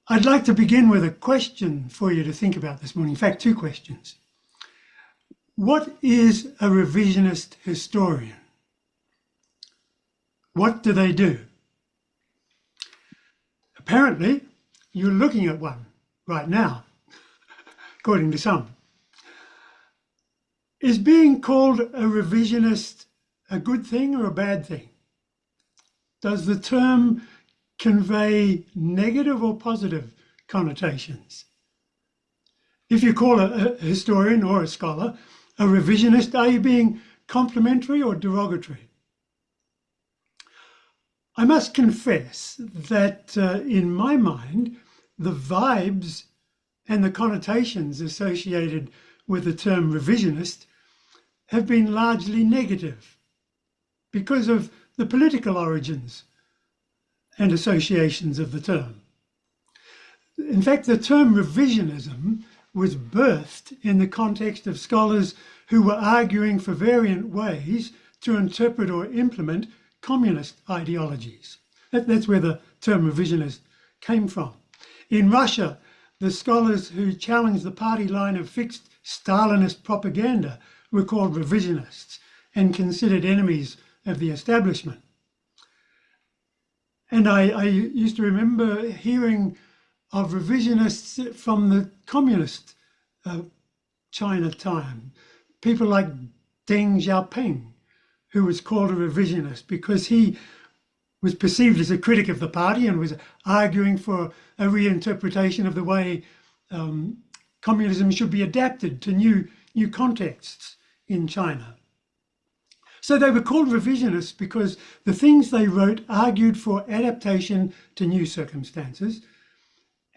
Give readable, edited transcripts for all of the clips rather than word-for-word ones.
I'd like to begin with a question for you to think about this morning. In fact, two questions. What is a revisionist historian? What do they do? Apparently, you're looking at one right now, according to some. Is being called a revisionist a good thing or a bad thing? Does the term convey negative or positive connotations? If you call a historian or a scholar a revisionist, are you being complimentary or derogatory? I must confess that in my mind, the vibes and the connotations associated with the term revisionist have been largely negative because of the political origins and associations of the term. In fact, the term revisionism was birthed in the context of scholars who were arguing for variant ways to interpret or implement communist ideologies. That's where the term revisionist came from. In Russia, the scholars who challenged the party line of fixed Stalinist propaganda were called revisionists and considered enemies of the establishment. And I used to remember hearing of revisionists from the communist China time, people like Deng Xiaoping, who was called a revisionist because he was perceived as a critic of the party and was arguing for a reinterpretation of the way communism should be adapted to new contexts in China. So they were called revisionists because the things they wrote argued for adaptation to new circumstances,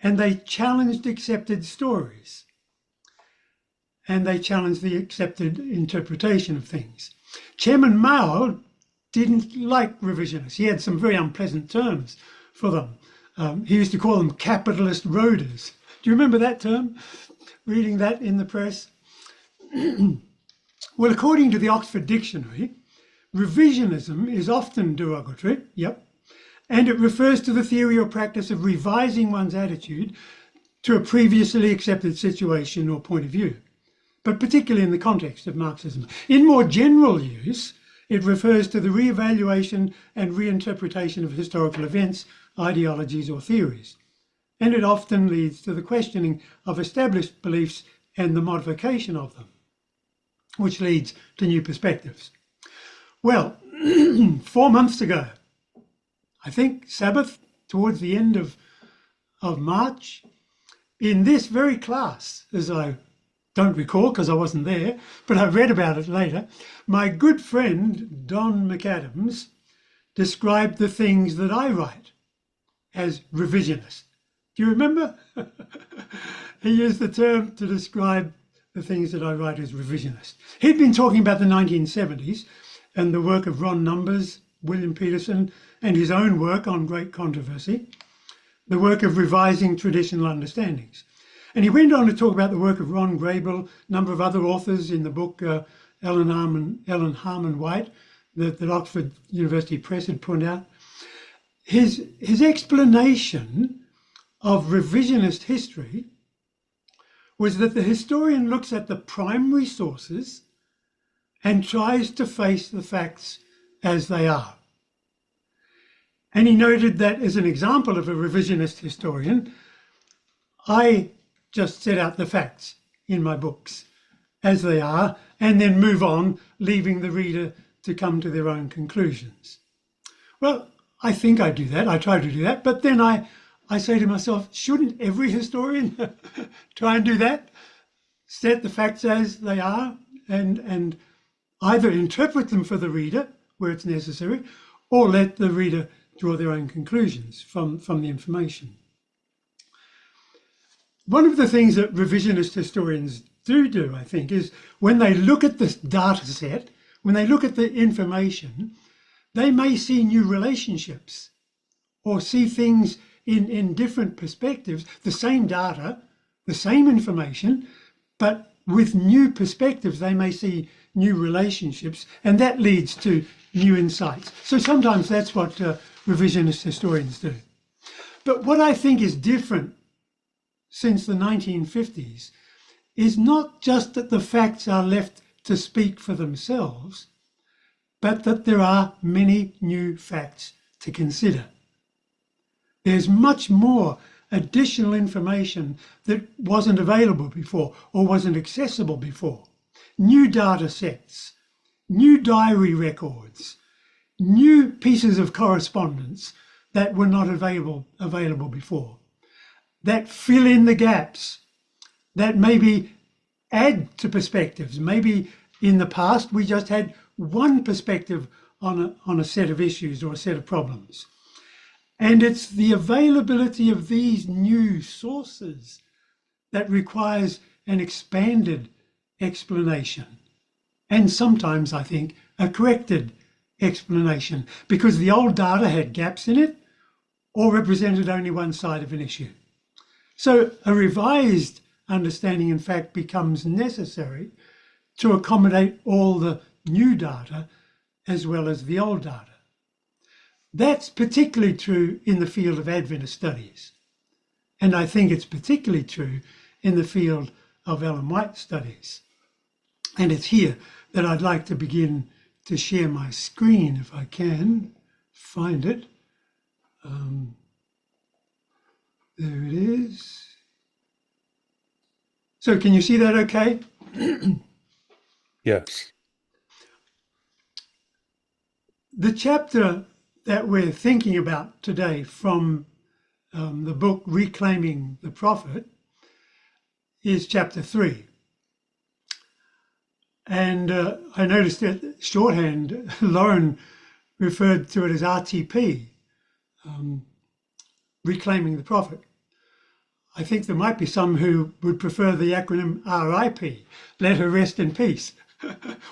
and they challenged accepted stories, and they challenged the accepted interpretation of things. Chairman Mao didn't like revisionists. He had some very unpleasant terms for them. He used to call them capitalist roaders. Do you remember that term? Reading that in the press? Well, according to the Oxford Dictionary, revisionism is often derogatory, and it refers to the theory or practice of revising one's attitude to a previously accepted situation or point of view, but particularly in the context of Marxism. In more general use, it refers to the re-evaluation and reinterpretation of historical events, ideologies, or theories. And it often leads to the questioning of established beliefs and the modification of them, which leads to new perspectives. Well, 4 months ago, I think Sabbath, towards the end of March, in this very class, as I don't recall because I wasn't there, but I read about it later, my good friend Don McAdams described the things that I write as revisionist. Do you remember? He used the term to describe the things that I write as revisionist. He'd been talking about the 1970s and the work of Ron Numbers, William Peterson, and his own work on great controversy, the work of revising traditional understandings. And he went on to talk about the work of Ron Grable, a number of other authors in the book Ellen Harmon White that Oxford University Press had put out. His explanation of revisionist history was that the historian looks at the primary sources and tries to face the facts as they are. And he noted that as an example of a revisionist historian, I just set out the facts in my books as they are and then move on, leaving the reader to come to their own conclusions. Well, I think I do that. I try to do that. But then I say to myself, shouldn't every historian try and do that? Set the facts as they are and either interpret them for the reader where it's necessary, or let the reader draw their own conclusions from the information. One of the things that revisionist historians do, I think, is when they look at this data set, when they look at the information, they may see new relationships or see things in different perspectives, the same data, the same information, but with new perspectives, they may see new relationships, and that leads to new insights. So sometimes that's what revisionist historians do. But what I think is different since the 1950s is not just that the facts are left to speak for themselves, but that there are many new facts to consider. There's much more additional information that wasn't available before or wasn't accessible before. New data sets, new diary records, new pieces of correspondence that were not available before, that fill in the gaps, that maybe add to perspectives. Maybe in the past we just had one perspective on a set of issues or a set of problems. And it's the availability of these new sources that requires an expanded explanation. And sometimes, I think, a corrected explanation, because the old data had gaps in it or represented only one side of an issue. So a revised understanding, in fact, becomes necessary to accommodate all the new data as well as the old data. That's particularly true in the field of Adventist studies. And I think it's particularly true in the field of Ellen White studies. And it's here that I'd like to begin to share my screen, if I can find it. There it is. So can you see that okay? Yes. The chapter that we're thinking about today from the book Reclaiming the Prophet is chapter 3. And I noticed that shorthand, Lauren referred to it as RTP, Reclaiming the Prophet. I think there might be some who would prefer the acronym RIP, Let Her Rest in Peace,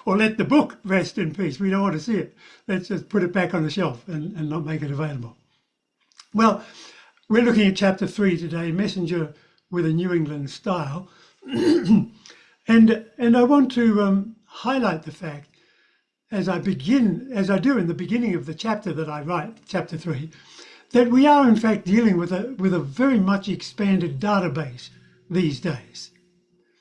or Let the Book Rest in Peace. We don't want to see it. Let's just put it back on the shelf and not make it available. Well, we're looking at chapter 3 today, Messenger with a New England Style. And I want to highlight the fact, as I do in the beginning of the chapter that I write, chapter 3, that we are in fact dealing with a very much expanded database these days.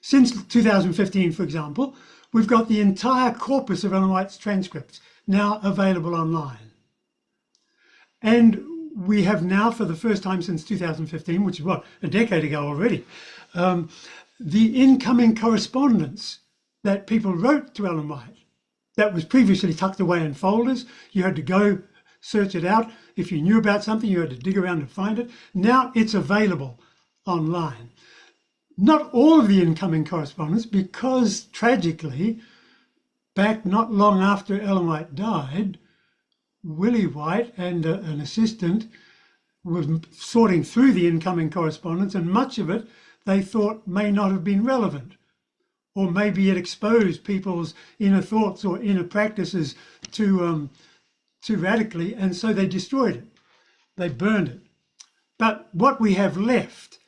Since 2015, for example, we've got the entire corpus of Ellen White's transcripts now available online. And we have now, for the first time since 2015, which is a decade ago already, the incoming correspondence that people wrote to Ellen White that was previously tucked away in folders. You had to go search it out. If you knew about something, you had to dig around and find it. Now it's available online. Not all of the incoming correspondence, because tragically, back not long after Ellen White died, Willie White and an assistant were sorting through the incoming correspondence, and much of it they thought may not have been relevant, or maybe it exposed people's inner thoughts or inner practices too radically, and so they destroyed it. They burned it. But what we have left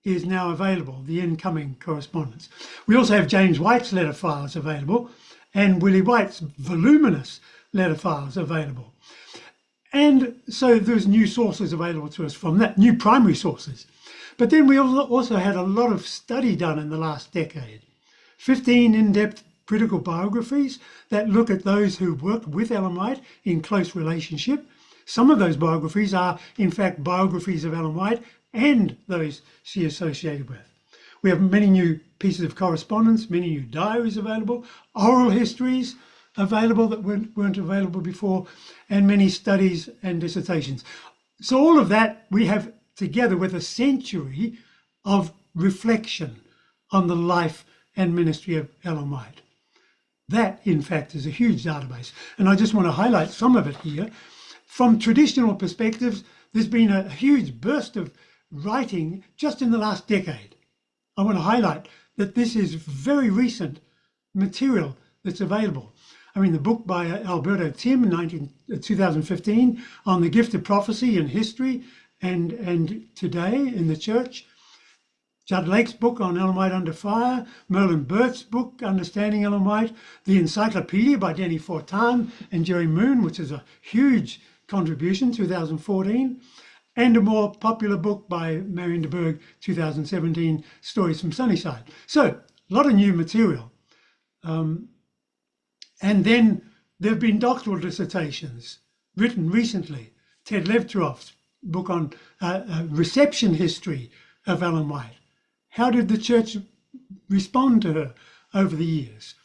is now available, the incoming correspondence. We also have James White's letter files available and Willie White's voluminous letter files available. And so there's new sources available to us from that, new primary sources. But then we also had a lot of study done in the last decade. 15 in-depth critical biographies that look at those who worked with Ellen White in close relationship. Some of those biographies are, in fact, biographies of Ellen White and those she associated with. We have many new pieces of correspondence, many new diaries available, oral histories available that weren't available before, and many studies and dissertations. So all of that we have together with a century of reflection on the life and ministry of Ellen White. That, in fact, is a huge database. And I just want to highlight some of it here. From traditional perspectives, there's been a huge burst of writing just in the last decade. I want to highlight that this is very recent material that's available. I mean, the book by Alberto Tim in 2015 on the gift of prophecy in history and today in the church. Judd Lake's book on Ellen White Under Fire, Merlin Burt's book, Understanding Ellen White, the Encyclopedia by Denny Fortan and Jerry Moon, which is a huge contribution, 2014, and a more popular book by Marion de Berg, 2017, Stories from Sunnyside. So a lot of new material. And then there have been doctoral dissertations written recently. Ted Levtroff's book on reception history of Ellen White. How did the church respond to her over the years?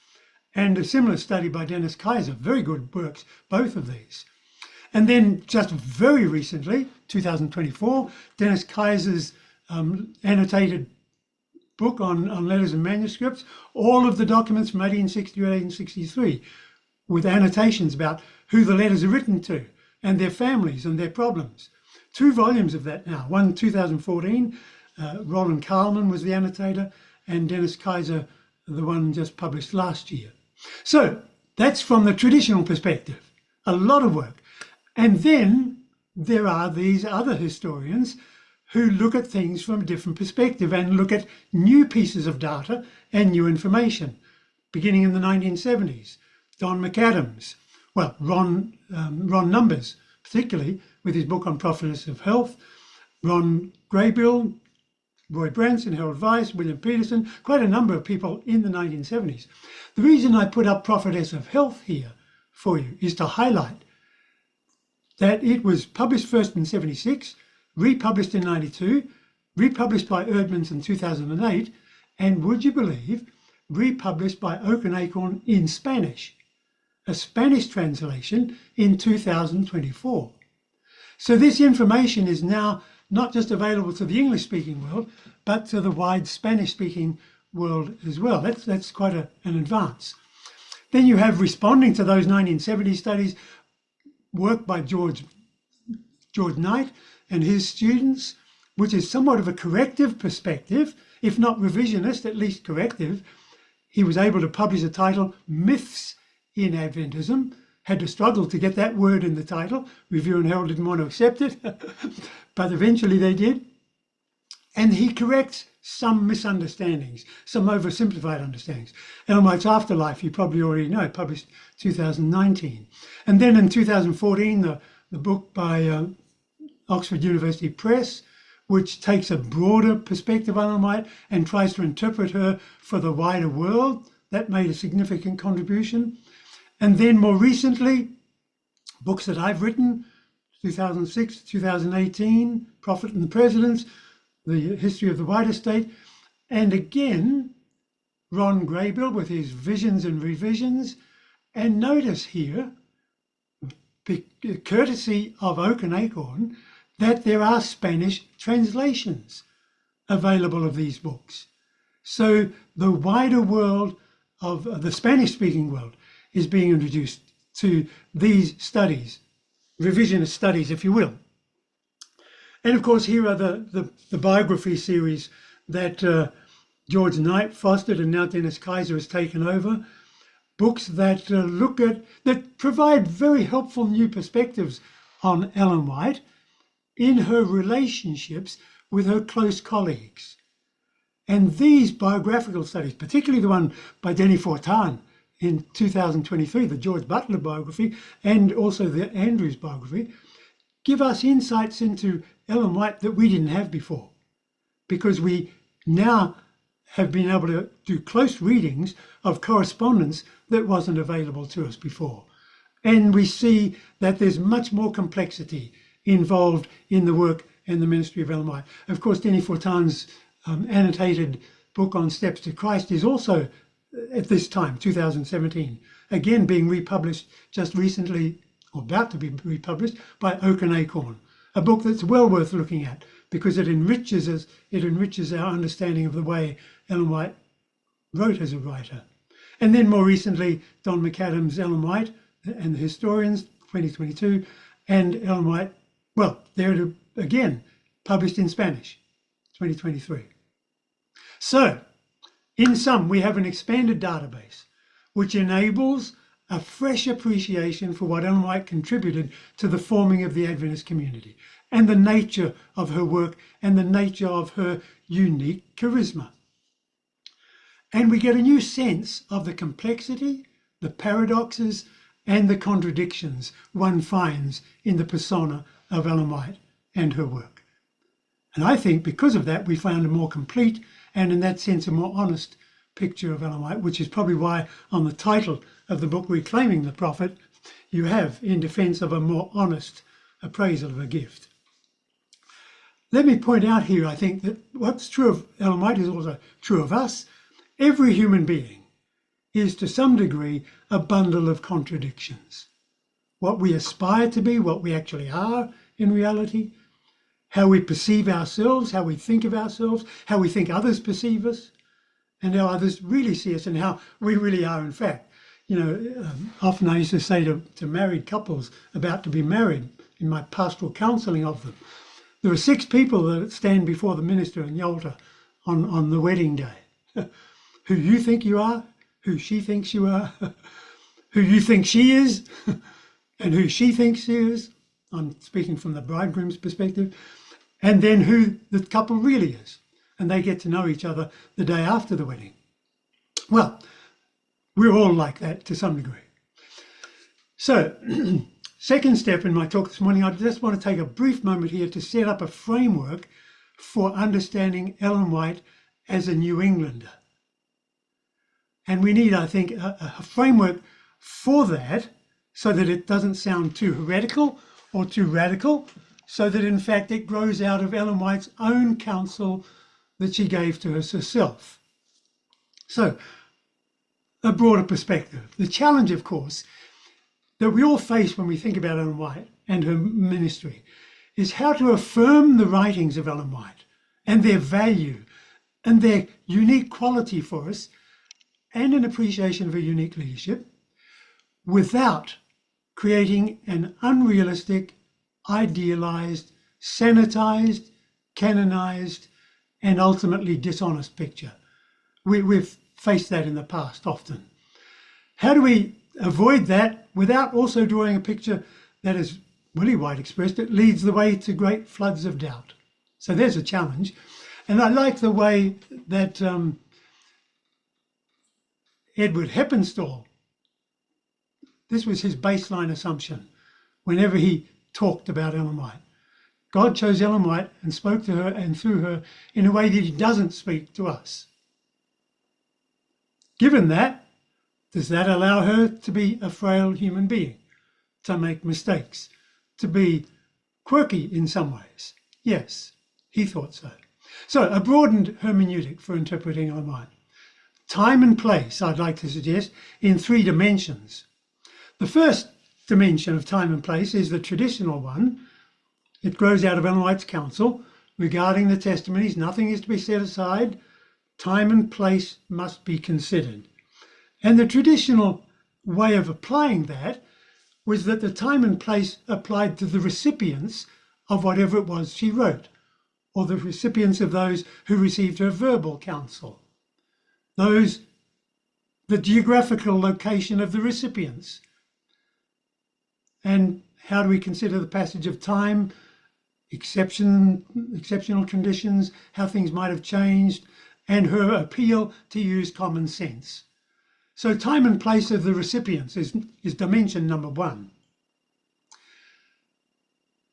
And a similar study by Dennis Kaiser, very good works, both of these. And then just very recently, 2024, Dennis Kaiser's annotated book on letters and manuscripts, all of the documents from 1860 to 1863, with annotations about who the letters are written to and their families and their problems. 2 volumes of that now, one 2014, Roland Karlman was the annotator, and Dennis Kaiser, the one just published last year. So that's from the traditional perspective, a lot of work. And then there are these other historians who look at things from a different perspective and look at new pieces of data and new information, beginning in the 1970s. Don McAdams, well, Ron Numbers, particularly with his book on Prophetess of Health, Ron Graybill, Roy Branson, Harold Weiss, William Peterson, quite a number of people in the 1970s. The reason I put up Prophetess of Health here for you is to highlight that it was published first in 76, republished in 92, republished by Erdmans in 2008, and would you believe, republished by Oak and Acorn in Spanish, a Spanish translation in 2024. So this information is now not just available to the English-speaking world, but to the wide Spanish-speaking world as well. That's quite an advance. Then you have, responding to those 1970 studies, work by George Knight and his students, which is somewhat of a corrective perspective, if not revisionist, at least corrective. He was able to publish a title, Myths in Adventism, had to struggle to get that word in the title. Review and Herald didn't want to accept it, but eventually they did. And he corrects some misunderstandings, some oversimplified understandings. Ellen White's Afterlife, you probably already know, published 2019. And then in 2014, the book by Oxford University Press, which takes a broader perspective on Ellen White and tries to interpret her for the wider world. That made a significant contribution. And then more recently, books that I've written, 2006, 2018, Prophet and the Presidents, The History of the White Estate, and again, Ron Graybill with his Visions and Revisions. And notice here, courtesy of Oak and Acorn, that there are Spanish translations available of these books. So the wider world of the Spanish-speaking world is being introduced to these studies, revisionist studies, if you will. And of course, here are the biography series that George Knight fostered and now Dennis Kaiser has taken over. Books that that provide very helpful new perspectives on Ellen White in her relationships with her close colleagues. And these biographical studies, particularly the one by Denny Fortan in 2023, the George Butler biography, and also the Andrews biography, give us insights into Ellen White that we didn't have before, because we now have been able to do close readings of correspondence that wasn't available to us before. And we see that there's much more complexity involved in the work and the ministry of Ellen White. Of course, Denny Fortan's annotated book on Steps to Christ is also at this time, 2017, again being republished just recently, or about to be republished, by Oak and Acorn, a book that's well worth looking at because it enriches us, it enriches our understanding of the way Ellen White wrote as a writer. And then more recently, Don McAdams' Ellen White and the Historians, 2022, and Ellen White, well, they're again published in Spanish, 2023. So, in sum, we have an expanded database which enables a fresh appreciation for what Ellen White contributed to the forming of the Adventist community and the nature of her work and the nature of her unique charisma. And we get a new sense of the complexity, the paradoxes, and the contradictions one finds in the persona of Ellen White and her work. And I think because of that, we found a more complete and in that sense a more honest picture of Ellen White, which is probably why on the title of the book, Reclaiming the Prophet, you have in defense of a more honest appraisal of a gift. Let me point out here, I think, that what's true of Ellen White is also true of us. Every human being is to some degree a bundle of contradictions. What we aspire to be, what we actually are in reality, how we perceive ourselves, how we think of ourselves, how we think others perceive us, and how others really see us and how we really are in fact. Often I used to say to married couples about to be married in my pastoral counselling of them, there are 6 people that stand before the minister in the altar on the wedding day. Who you think you are, who she thinks you are, who you think she is, and who she thinks she is. I'm speaking from the bridegroom's perspective. And then who the couple really is. And they get to know each other the day after the wedding. Well, we're all like that to some degree. So, second step in my talk this morning, I just want to take a brief moment here to set up a framework for understanding Ellen White as a New Englander. And we need, I think, a framework for that so that it doesn't sound too heretical or too radical, so that in fact it grows out of Ellen White's own counsel that she gave to us herself. So, a broader perspective. The challenge, of course, that we all face when we think about Ellen White and her ministry is how to affirm the writings of Ellen White and their value and their unique quality for us and an appreciation of her unique leadership without creating an unrealistic, idealized, sanitized, canonized, and ultimately dishonest picture. We've faced that in the past often. How do we avoid that without also drawing a picture that, as Willie White expressed it, leads the way to great floods of doubt? So there's a challenge. And I like the way that Edward Heppenstall, this was his baseline assumption whenever he talked about Ellen White. God chose Ellen White and spoke to her and through her in a way that he doesn't speak to us. Given that, does that allow her to be a frail human being, to make mistakes, to be quirky in some ways? Yes, he thought so. So a broadened hermeneutic for interpreting Ellen White. Time and place, I'd like to suggest, in 3 dimensions. The first dimension of time and place is the traditional one. It grows out of Ellen White's counsel. Regarding the testimonies, nothing is to be set aside. Time and place must be considered. And the traditional way of applying that was that the time and place applied to the recipients of whatever it was she wrote, or the recipients of those who received her verbal counsel. The geographical location of the recipients. And how do we consider the passage of time, exceptional conditions, how things might have changed, and her appeal to use common sense. So time and place of the recipients is dimension number 1.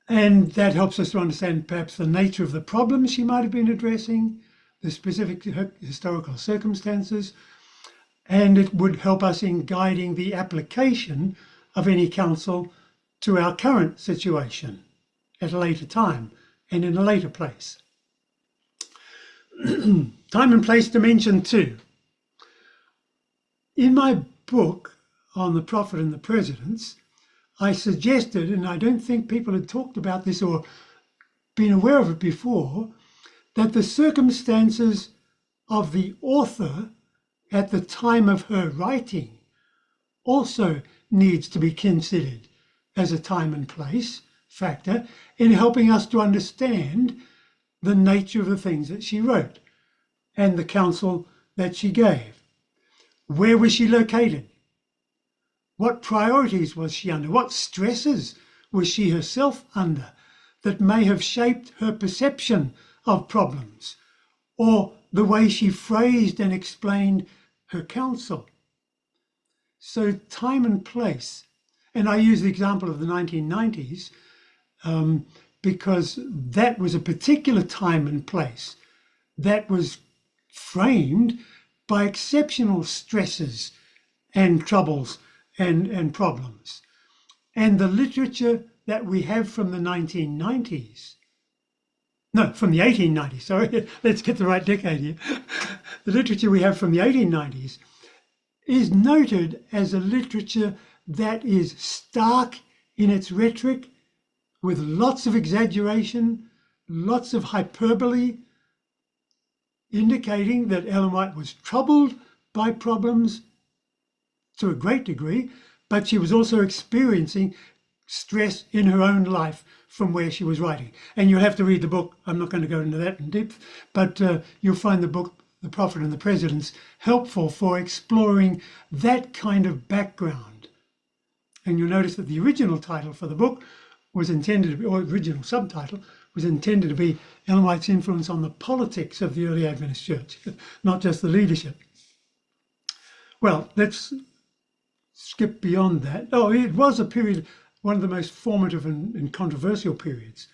And that helps us to understand perhaps the nature of the problems she might have been addressing, the specific historical circumstances, and it would help us in guiding the application of any counsel to our current situation at a later time and in a later place. Time and place dimension 2. In my book on the prophet and the presidents, I suggested, and I don't think people had talked about this or been aware of it before, that the circumstances of the author at the time of her writing also needs to be considered as a time and place factor in helping us to understand the nature of the things that she wrote and the counsel that she gave. Where was she located? What priorities was she under? What stresses was she herself under that may have shaped her perception of problems or the way she phrased and explained her counsel? So time and place, and I use the example of the 1990s because that was a particular time and place that was framed by exceptional stresses and troubles and problems. And the literature that we have from the 1990s, no, from the 1890s, sorry, let's get the right decade here. The literature we have from the 1890s is noted as a literature that is stark in its rhetoric, with lots of exaggeration, lots of hyperbole, indicating that Ellen White was troubled by problems to a great degree, but she was also experiencing stress in her own life from where she was writing. And you'll have to read the book. I'm not going to go into that in depth, but you'll find the book, The Prophet and the Presidents, helpful for exploring that kind of background. And you'll notice that the original title for the book was intended to be, or original subtitle, was intended to be Ellen White's influence on the politics of the early Adventist church, not just the leadership. Well, let's skip beyond that. Oh, it was a period, one of the most formative and controversial periods,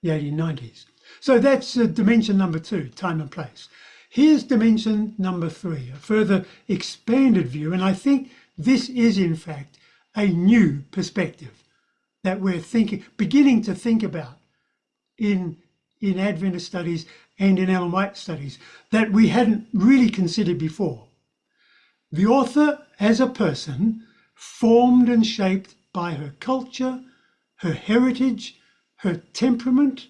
the 1890s. So that's dimension number 2, time and place. Here's dimension number 3, a further expanded view, and I think this is in fact a new perspective that we're beginning to think about in Adventist studies and in Ellen White studies that we hadn't really considered before. The author as a person, formed and shaped by her culture, her heritage, her temperament,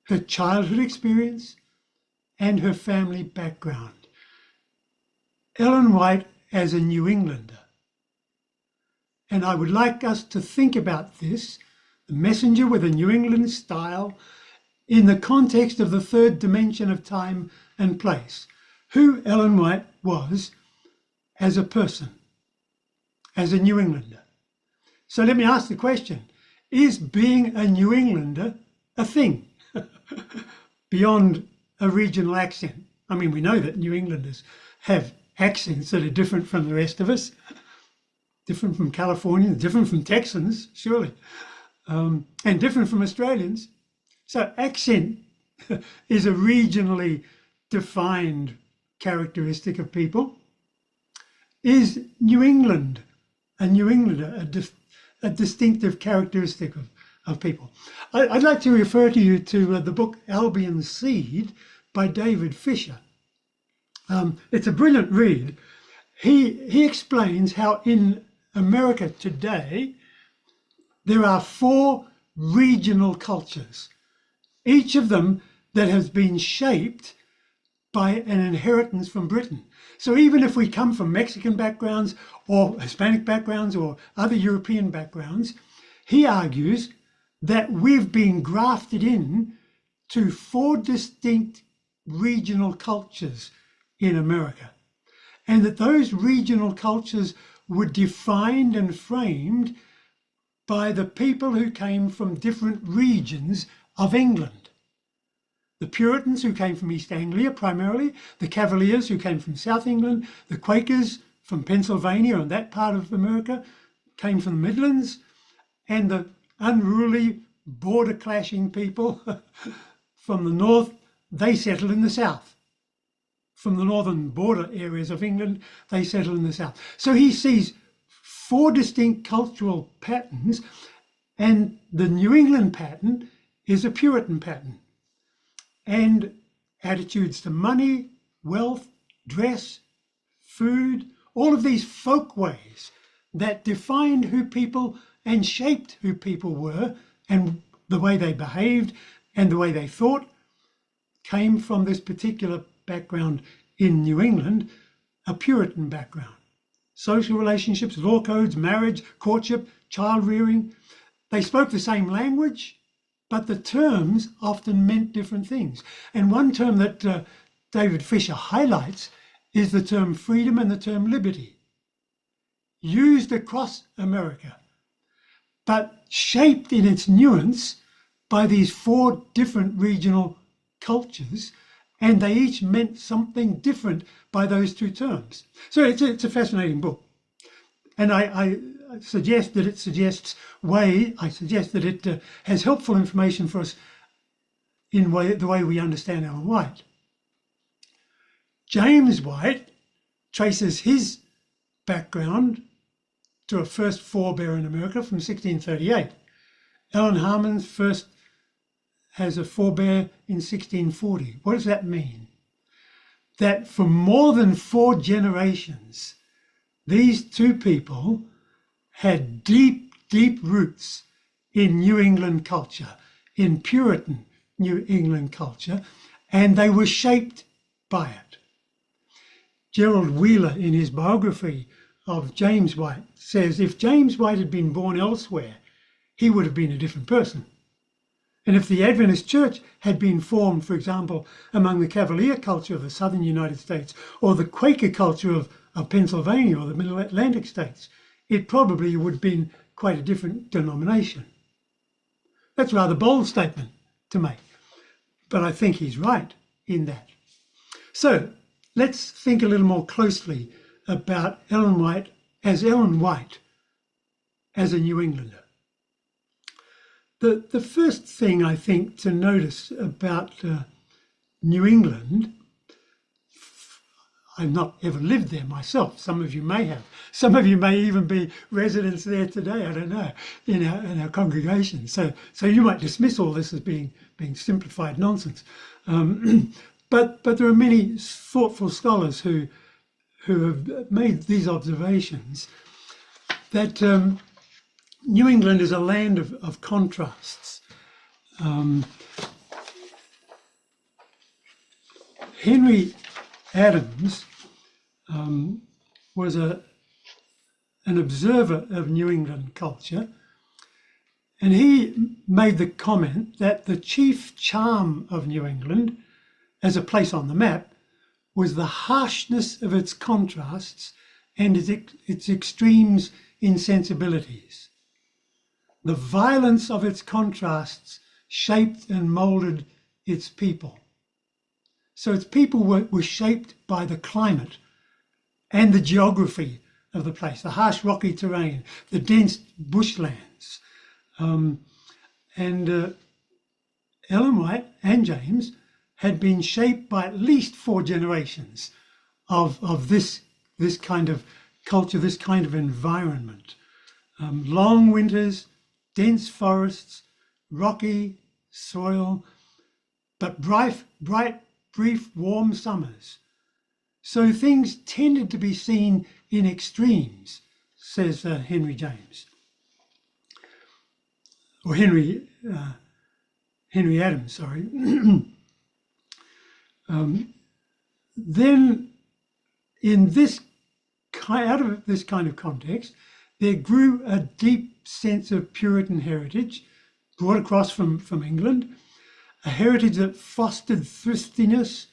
her childhood experience, and her family background. Ellen White as a New Englander. And I would like us to think about this, the messenger with a New England style, in the context of the third dimension of time and place. Who Ellen White was as a person, as a New Englander. So let me ask the question, is being a New Englander a thing beyond a regional accent? I mean, we know that New Englanders have accents that are different from the rest of us, different from Californians, different from Texans, surely, and different from Australians. So accent is a regionally defined characteristic of people. Is New England, a New Englander, a distinctive characteristic of people? I'd like to refer to you to the book Albion's Seed by David Fisher. It's a brilliant read. He explains how in America today there are 4 regional cultures, each of them that has been shaped by an inheritance from Britain. So even if we come from Mexican backgrounds or Hispanic backgrounds or other European backgrounds, he argues that we've been grafted in to 4 distinct regional cultures in America, and that those regional cultures were defined and framed by the people who came from different regions of England. The Puritans who came from East Anglia primarily, the Cavaliers who came from South England, the Quakers from Pennsylvania and that part of America came from the Midlands, and the unruly border clashing people from the north, they settled in the south. From the northern border areas of England, they settled in the south. So he sees 4 distinct cultural patterns, and the New England pattern is a Puritan pattern. And attitudes to money, wealth, dress, food, all of these folk ways that defined who people and shaped who people were and the way they behaved and the way they thought came from this particular background in New England, a Puritan background. Social relationships, law codes, marriage, courtship, child rearing. They spoke the same language, but the terms often meant different things. And one term that David Fisher highlights is the term freedom and the term liberty, used across America, but shaped in its nuance by these 4 different regional cultures, and they each meant something different by those 2 terms. So it's a fascinating book. And I suggest that it suggests I suggest that it has helpful information for us in the way we understand Ellen White. James White traces his background to a first forebear in America from 1638. Ellen Harmon first has a forebear in 1640. What does that mean? That for more than 4 generations, these two people had deep, deep roots in New England culture, in Puritan New England culture, and they were shaped by it. Gerald Wheeler, in his biography of James White, says if James White had been born elsewhere, he would have been a different person. And if the Adventist church had been formed, for example, among the Cavalier culture of the southern United States or the Quaker culture of Pennsylvania or the Middle Atlantic states, it probably would have been quite a different denomination. That's a rather bold statement to make, but I think he's right in that. So let's think a little more closely about Ellen White as a New Englander. The first thing I think to notice about New England, I've not ever lived there myself. Some of you may have. Some of you may even be residents there today. I don't know, in our congregation. So you might dismiss all this as being simplified nonsense. But there are many thoughtful scholars who have made these observations that New England is a land of contrasts. Henry Adams was an observer of New England culture, and he made the comment that the chief charm of New England as a place on the map was the harshness of its contrasts and its extremes in sensibilities. The violence of its contrasts shaped and moulded its people. So its people were shaped by the climate and the geography of the place, the harsh rocky terrain, the dense bushlands. And Ellen White and James had been shaped by at least 4 generations of this kind of culture, this kind of environment. Long winters, dense forests, rocky soil, but bright, brief, warm summers. So things tended to be seen in extremes, says Henry James. Or Henry Adams, sorry. Then, out of this kind of context, there grew a deep sense of Puritan heritage brought across from England, a heritage that fostered thriftiness,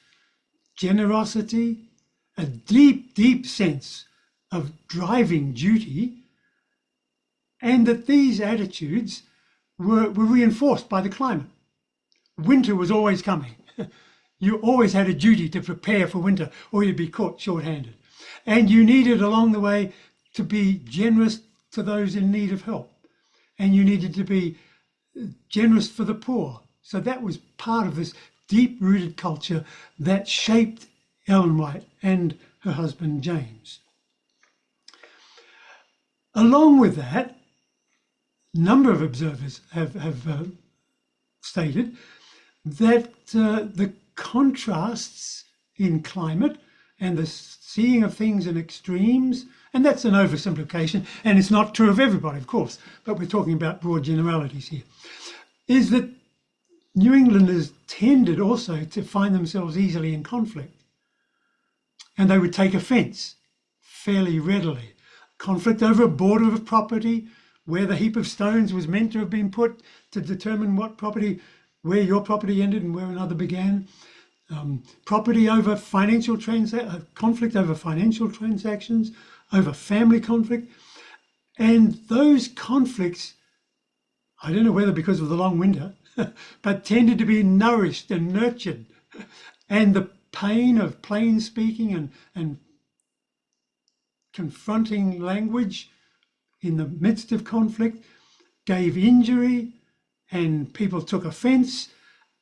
generosity, a deep, deep sense of driving duty, and that these attitudes were reinforced by the climate. Winter was always coming. You always had a duty to prepare for winter or you'd be caught short-handed. And you needed along the way to be generous to those in need of help. And you needed to be generous for the poor. So that was part of this deep-rooted culture that shaped Ellen White and her husband James. Along with that, a number of observers have stated that the contrasts in climate and the seeing of things in extremes, and that's an oversimplification, and it's not true of everybody, of course, but we're talking about broad generalities here, is that New Englanders tended also to find themselves easily in conflict, and they would take offence fairly readily. Conflict over a border of property, where the heap of stones was meant to have been put to determine where your property ended and where another began. Property over financial conflict over financial transactions, over family conflict. And those conflicts, I don't know whether because of the long winter, but tended to be nourished and nurtured. And the pain of plain speaking and confronting language in the midst of conflict, gave injury, and people took offence,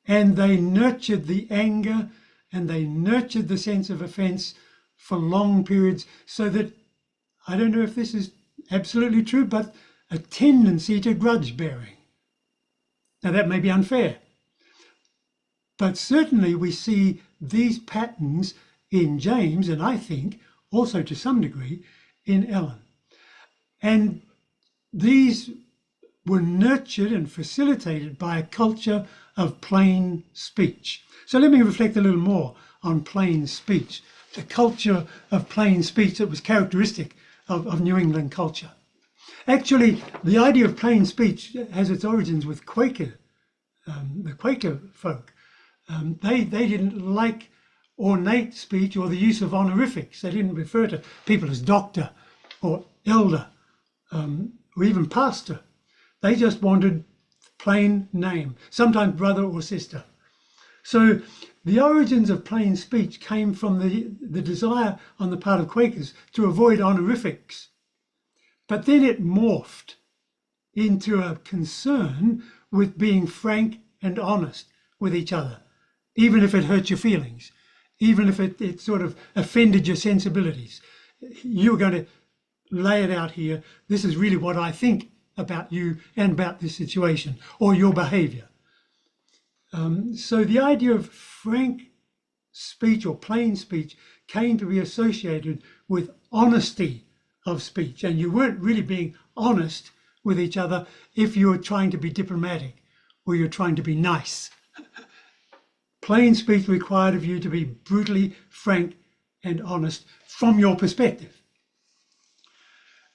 and they nurtured the anger and they nurtured the sense of offence for long periods, so that, I don't know if this is absolutely true, but a tendency to grudge bearing. Now that may be unfair, but certainly we see these patterns in James, and I think also to some degree in Ellen. And these were nurtured and facilitated by a culture of plain speech. So let me reflect a little more on plain speech, the culture of plain speech that was characteristic of New England culture. Actually, the idea of plain speech has its origins with Quaker, the Quaker folk. They didn't like ornate speech or the use of honorifics. They didn't refer to people as doctor or elder or even pastor. They just wanted plain name, sometimes brother or sister. So the origins of plain speech came from the desire on the part of Quakers to avoid honorifics. But then it morphed into a concern with being frank and honest with each other, even if it hurt your feelings, even if it sort of offended your sensibilities. You're going to lay it out here. This is really what I think about you and about this situation or your behavior. So the idea of frank speech or plain speech came to be associated with honesty of speech, and you weren't really being honest with each other if you were trying to be diplomatic or you're trying to be nice. Plain speech required of you to be brutally frank and honest from your perspective.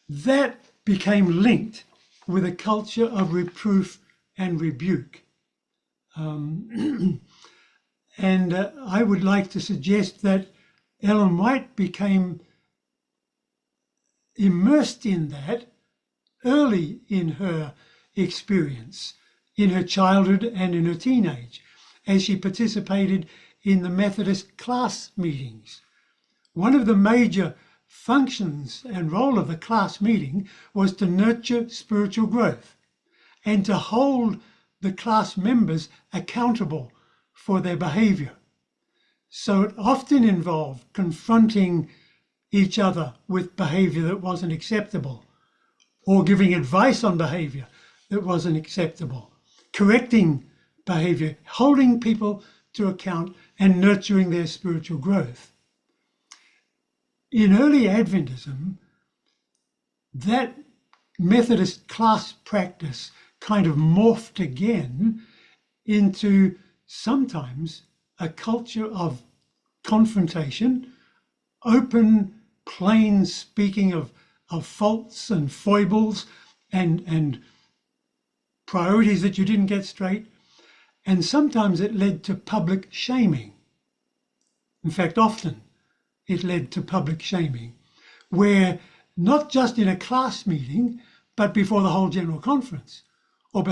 That became linked with a culture of reproof and rebuke. And I would like to suggest that Ellen White became immersed in that early in her experience, in her childhood and in her teenage, as she participated in the Methodist class meetings. One of the major functions and role of the class meeting was to nurture spiritual growth and to hold the class members accountable for their behavior. So it often involved confronting each other with behavior that wasn't acceptable, or giving advice on behavior that wasn't acceptable, correcting behavior, holding people to account and nurturing their spiritual growth. In early Adventism, that Methodist class practice kind of morphed again into sometimes a culture of confrontation, open, plain speaking of faults and foibles and priorities that you didn't get straight. And sometimes it led to public shaming. In fact, often it led to public shaming, where not just in a class meeting, but before the whole general conference, or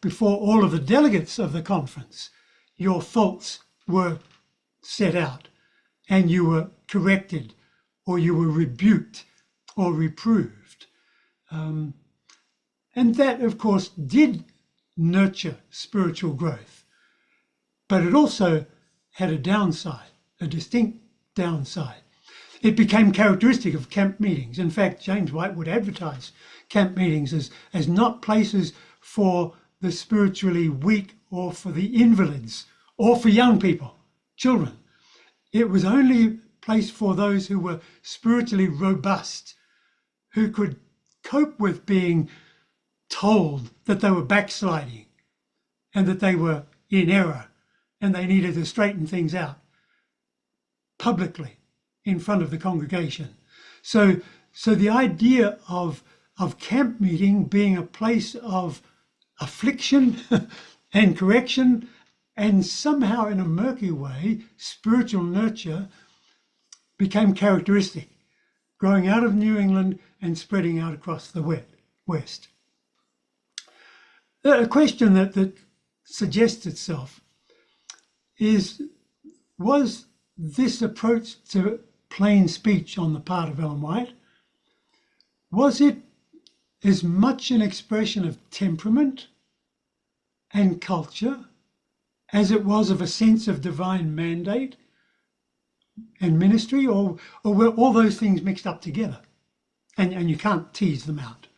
before all of the delegates of the conference, your faults were set out and you were corrected or you were rebuked or reproved. And that, of course, did nurture spiritual growth, but it also had a downside, a distinct downside. It became characteristic of camp meetings. In fact, James White would advertise camp meetings as not places for the spiritually weak or for the invalids or for young people, children. It was only a place for those who were spiritually robust, who could cope with being told that they were backsliding and that they were in error and they needed to straighten things out publicly in front of the congregation. So the idea of camp meeting being a place of affliction and correction and somehow in a murky way, spiritual nurture became characteristic, growing out of New England and spreading out across the West. A question that suggests itself is, was this approach to plain speech on the part of Ellen White, was it as much an expression of temperament and culture as it was of a sense of divine mandate and ministry, or were all those things mixed up together? And you can't tease them out.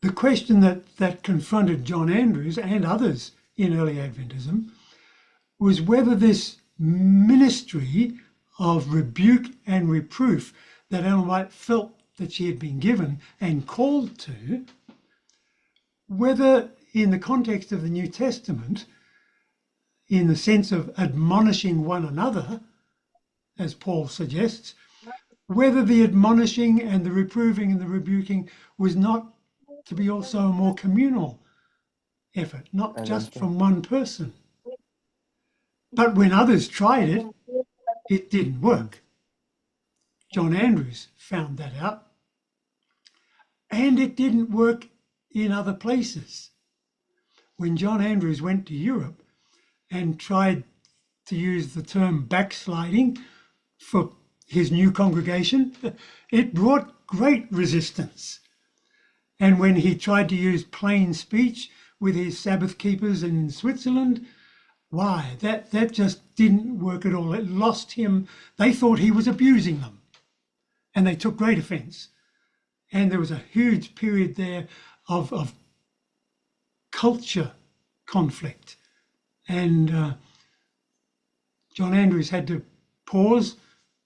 The question that confronted John Andrews and others in early Adventism was whether this ministry of rebuke and reproof that Ellen White felt that she had been given and called to, whether in the context of the New Testament, in the sense of admonishing one another, as Paul suggests, whether the admonishing and the reproving and the rebuking was not to be also a more communal effort, not just from one person. But when others tried it, it didn't work. John Andrews found that out. And it didn't work in other places. When John Andrews went to Europe and tried to use the term backsliding for his new congregation, it brought great resistance. And when he tried to use plain speech with his Sabbath keepers in Switzerland, why, that just didn't work at all. It lost him. They thought he was abusing them, and they took great offence. And there was a huge period there of culture conflict. And John Andrews had to pause,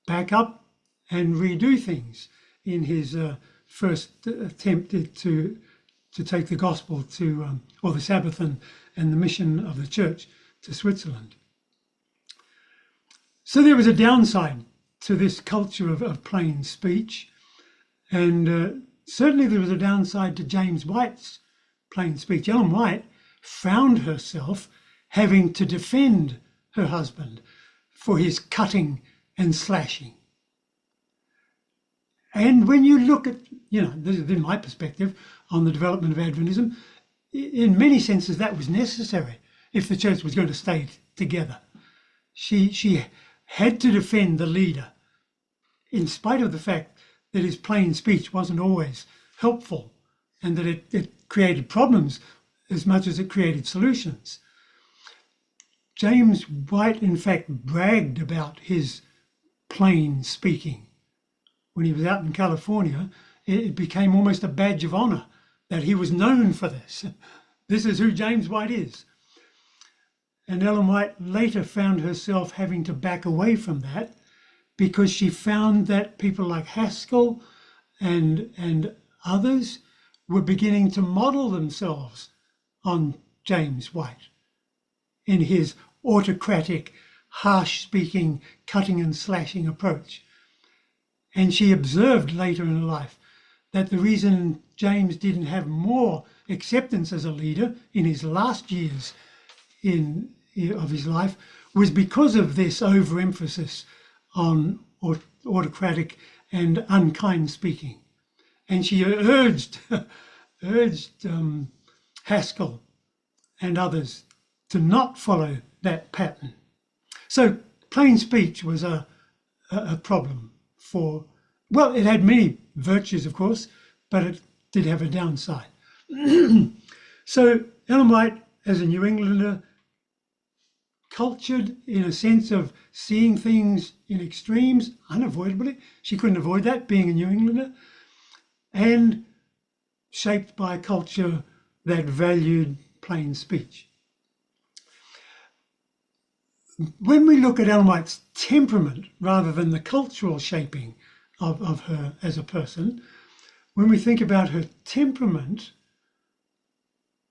back up, and redo things in his first attempt to take the gospel to, or the Sabbath and the mission of the church to Switzerland. So there was a downside to this culture of plain speech, and certainly there was a downside to James White's plain speech. Ellen White found herself having to defend her husband for his cutting and slashing. And when you look at, this is in my perspective on the development of Adventism, in many senses that was necessary if the church was going to stay together. She had to defend the leader, in spite of the fact that his plain speech wasn't always helpful and that it created problems as much as it created solutions. James White, in fact, bragged about his plain speaking. When he was out in California, it became almost a badge of honour that he was known for this. This is who James White is. And Ellen White later found herself having to back away from that because she found that people like Haskell and others were beginning to model themselves on James White in his autocratic, harsh-speaking, cutting and slashing approach. And she observed later in her life that the reason James didn't have more acceptance as a leader in his last years of his life was because of this overemphasis on autocratic and unkind speaking. And she urged Haskell and others to not follow that pattern. So plain speech was a problem for, well, it had many virtues, of course, but it did have a downside. So Ellen White, as a New Englander, cultured in a sense of seeing things in extremes, unavoidably. She couldn't avoid that, being a New Englander, and shaped by a culture that valued plain speech. When we look at Ellen White's temperament rather than the cultural shaping of her as a person, when we think about her temperament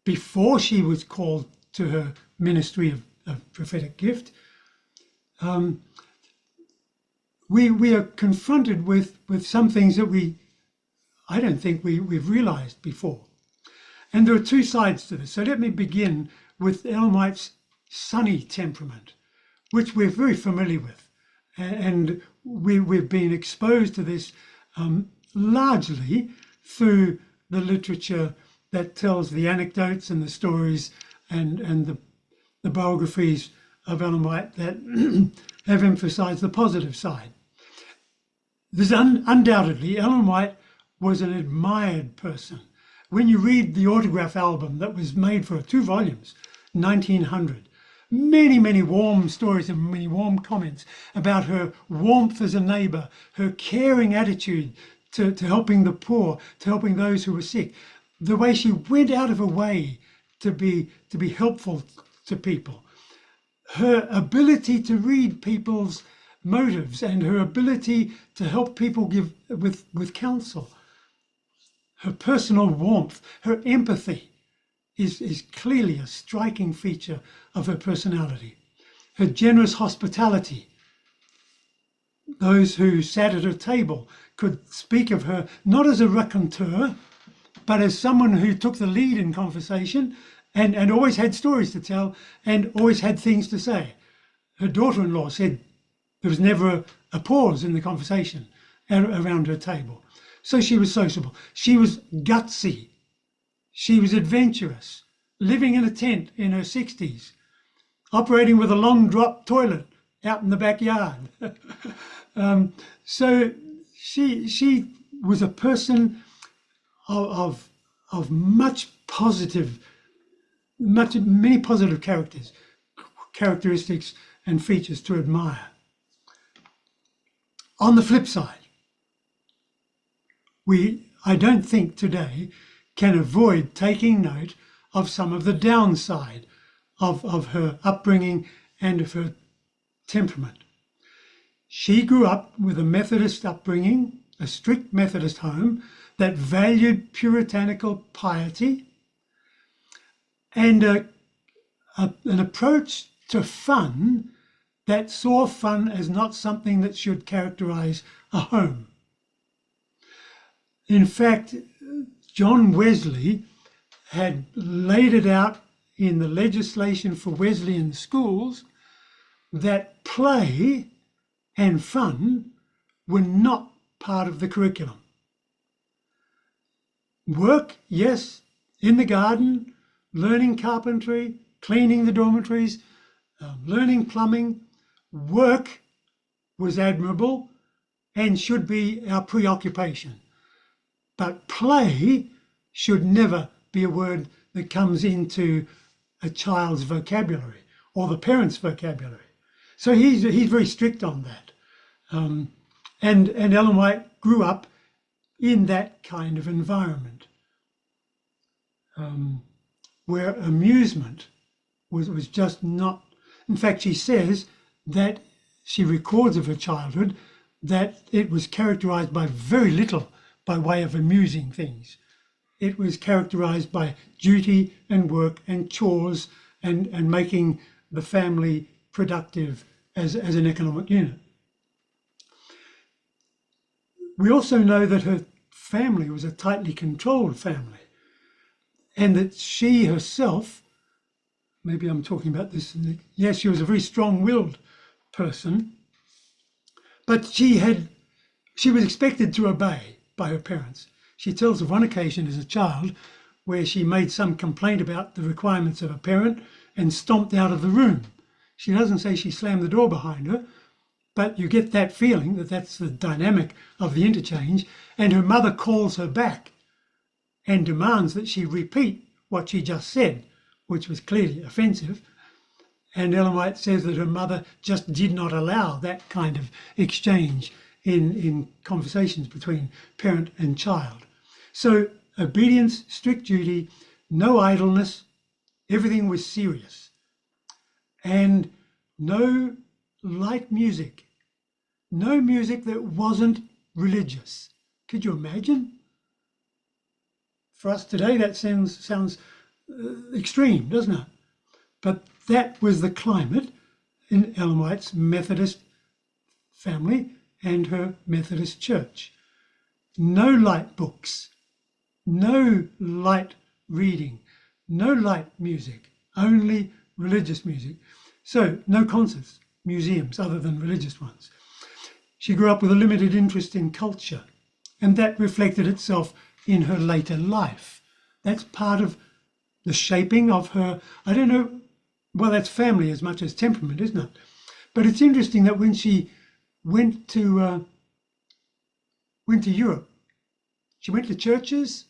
before she was called to her ministry of prophetic gift, we are confronted with some things that I don't think we've realized before. And there are two sides to this. So let me begin with Ellen White's sunny temperament, which we're very familiar with. And we've been exposed to this largely through the literature that tells the anecdotes and the stories and the biographies of Ellen White that have emphasized the positive side. There's undoubtedly, Ellen White was an admired person. When you read the autograph album that was made for 2 volumes, 1900, many warm stories and many warm comments about her warmth as a neighbour, her caring attitude to helping the poor, to helping those who were sick, the way she went out of her way to be helpful to people, her ability to read people's motives and her ability to help people give with counsel, her personal warmth, her empathy is clearly a striking feature of her personality. Her generous hospitality. Those who sat at her table could speak of her not as a raconteur, but as someone who took the lead in conversation and always had stories to tell and always had things to say. Her daughter-in-law said there was never a pause in the conversation around her table. So she was sociable. She was gutsy. She was adventurous, living in a tent in her 60s, operating with a long drop toilet out in the backyard. So she was a person of many positive characteristics and features to admire. On the flip side, I don't think today can avoid taking note of some of the downside of her upbringing and of her temperament. She grew up with a Methodist upbringing, a strict Methodist home that valued puritanical piety and an approach to fun that saw fun as not something that should characterize a home. In fact, John Wesley had laid it out in the legislation for Wesleyan schools that play and fun were not part of the curriculum. Work, yes, in the garden, learning carpentry, cleaning the dormitories, learning plumbing. Work was admirable and should be our preoccupation. But play should never be a word that comes into a child's vocabulary or the parent's vocabulary. So he's very strict on that. And Ellen White grew up in that kind of environment where amusement was just not. In fact, she says that she records of her childhood that it was characterized by very little by way of amusing things. It was characterized by duty and work and chores and making the family productive as an economic unit. We also know that her family was a tightly controlled family and that she herself, maybe I'm talking about this, yes, she was a very strong-willed person, but she was expected to obey by her parents. She tells of one occasion as a child where she made some complaint about the requirements of a parent and stomped out of the room. She doesn't say she slammed the door behind her, but you get that feeling that that's the dynamic of the interchange, and her mother calls her back and demands that she repeat what she just said, which was clearly offensive. And Ellen White says that her mother just did not allow that kind of exchange in conversations between parent and child. So obedience, strict duty, no idleness, everything was serious. And no light music, no music that wasn't religious. Could you imagine? For us today, that sounds extreme, doesn't it? But that was the climate in Ellen White's Methodist family and her Methodist church. No light books, no light reading, no light music, only religious music. So no concerts, museums other than religious ones. She grew up with a limited interest in culture, and that reflected itself in her later life. That's part of the shaping of her, I don't know, well, that's family as much as temperament, isn't it? But it's interesting that when she went to went to Europe. She went to churches.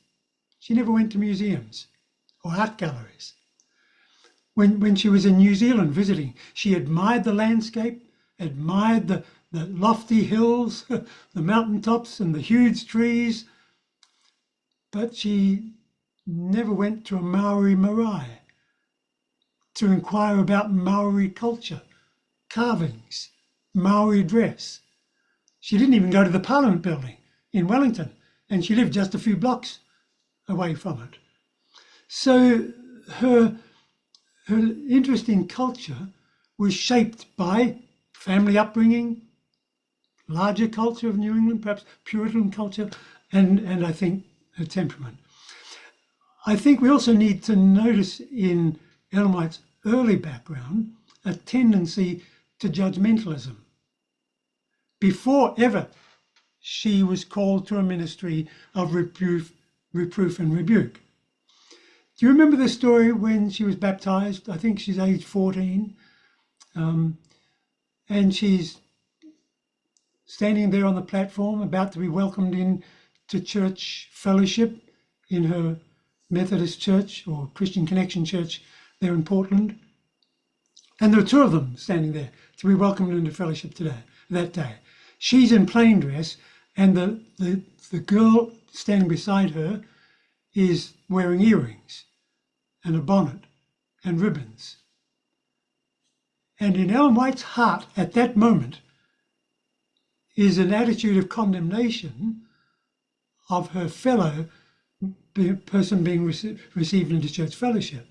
She never went to museums or art galleries. When she was in New Zealand visiting, she admired the landscape, admired the lofty hills, the mountaintops and the huge trees, but she never went to a Maori marae to inquire about Maori culture, carvings, Maori dress. She didn't even go to the Parliament building in Wellington, and she lived just a few blocks away from it. So her interest in culture was shaped by family upbringing, larger culture of New England, perhaps Puritan culture, and I think her temperament. I think we also need to notice in Ellen White's early background a tendency to judgmentalism. Before ever she was called to a ministry of reproof and rebuke. Do you remember the story when she was baptized? I think she's age 14, and she's standing there on the platform about to be welcomed in to church fellowship in her Methodist church or Christian Connection church there in Portland. And there are two of them standing there to be welcomed into fellowship that day. She's in plain dress, and the girl standing beside her is wearing earrings and a bonnet and ribbons. And in Ellen White's heart at that moment is an attitude of condemnation of her fellow person being received into church fellowship.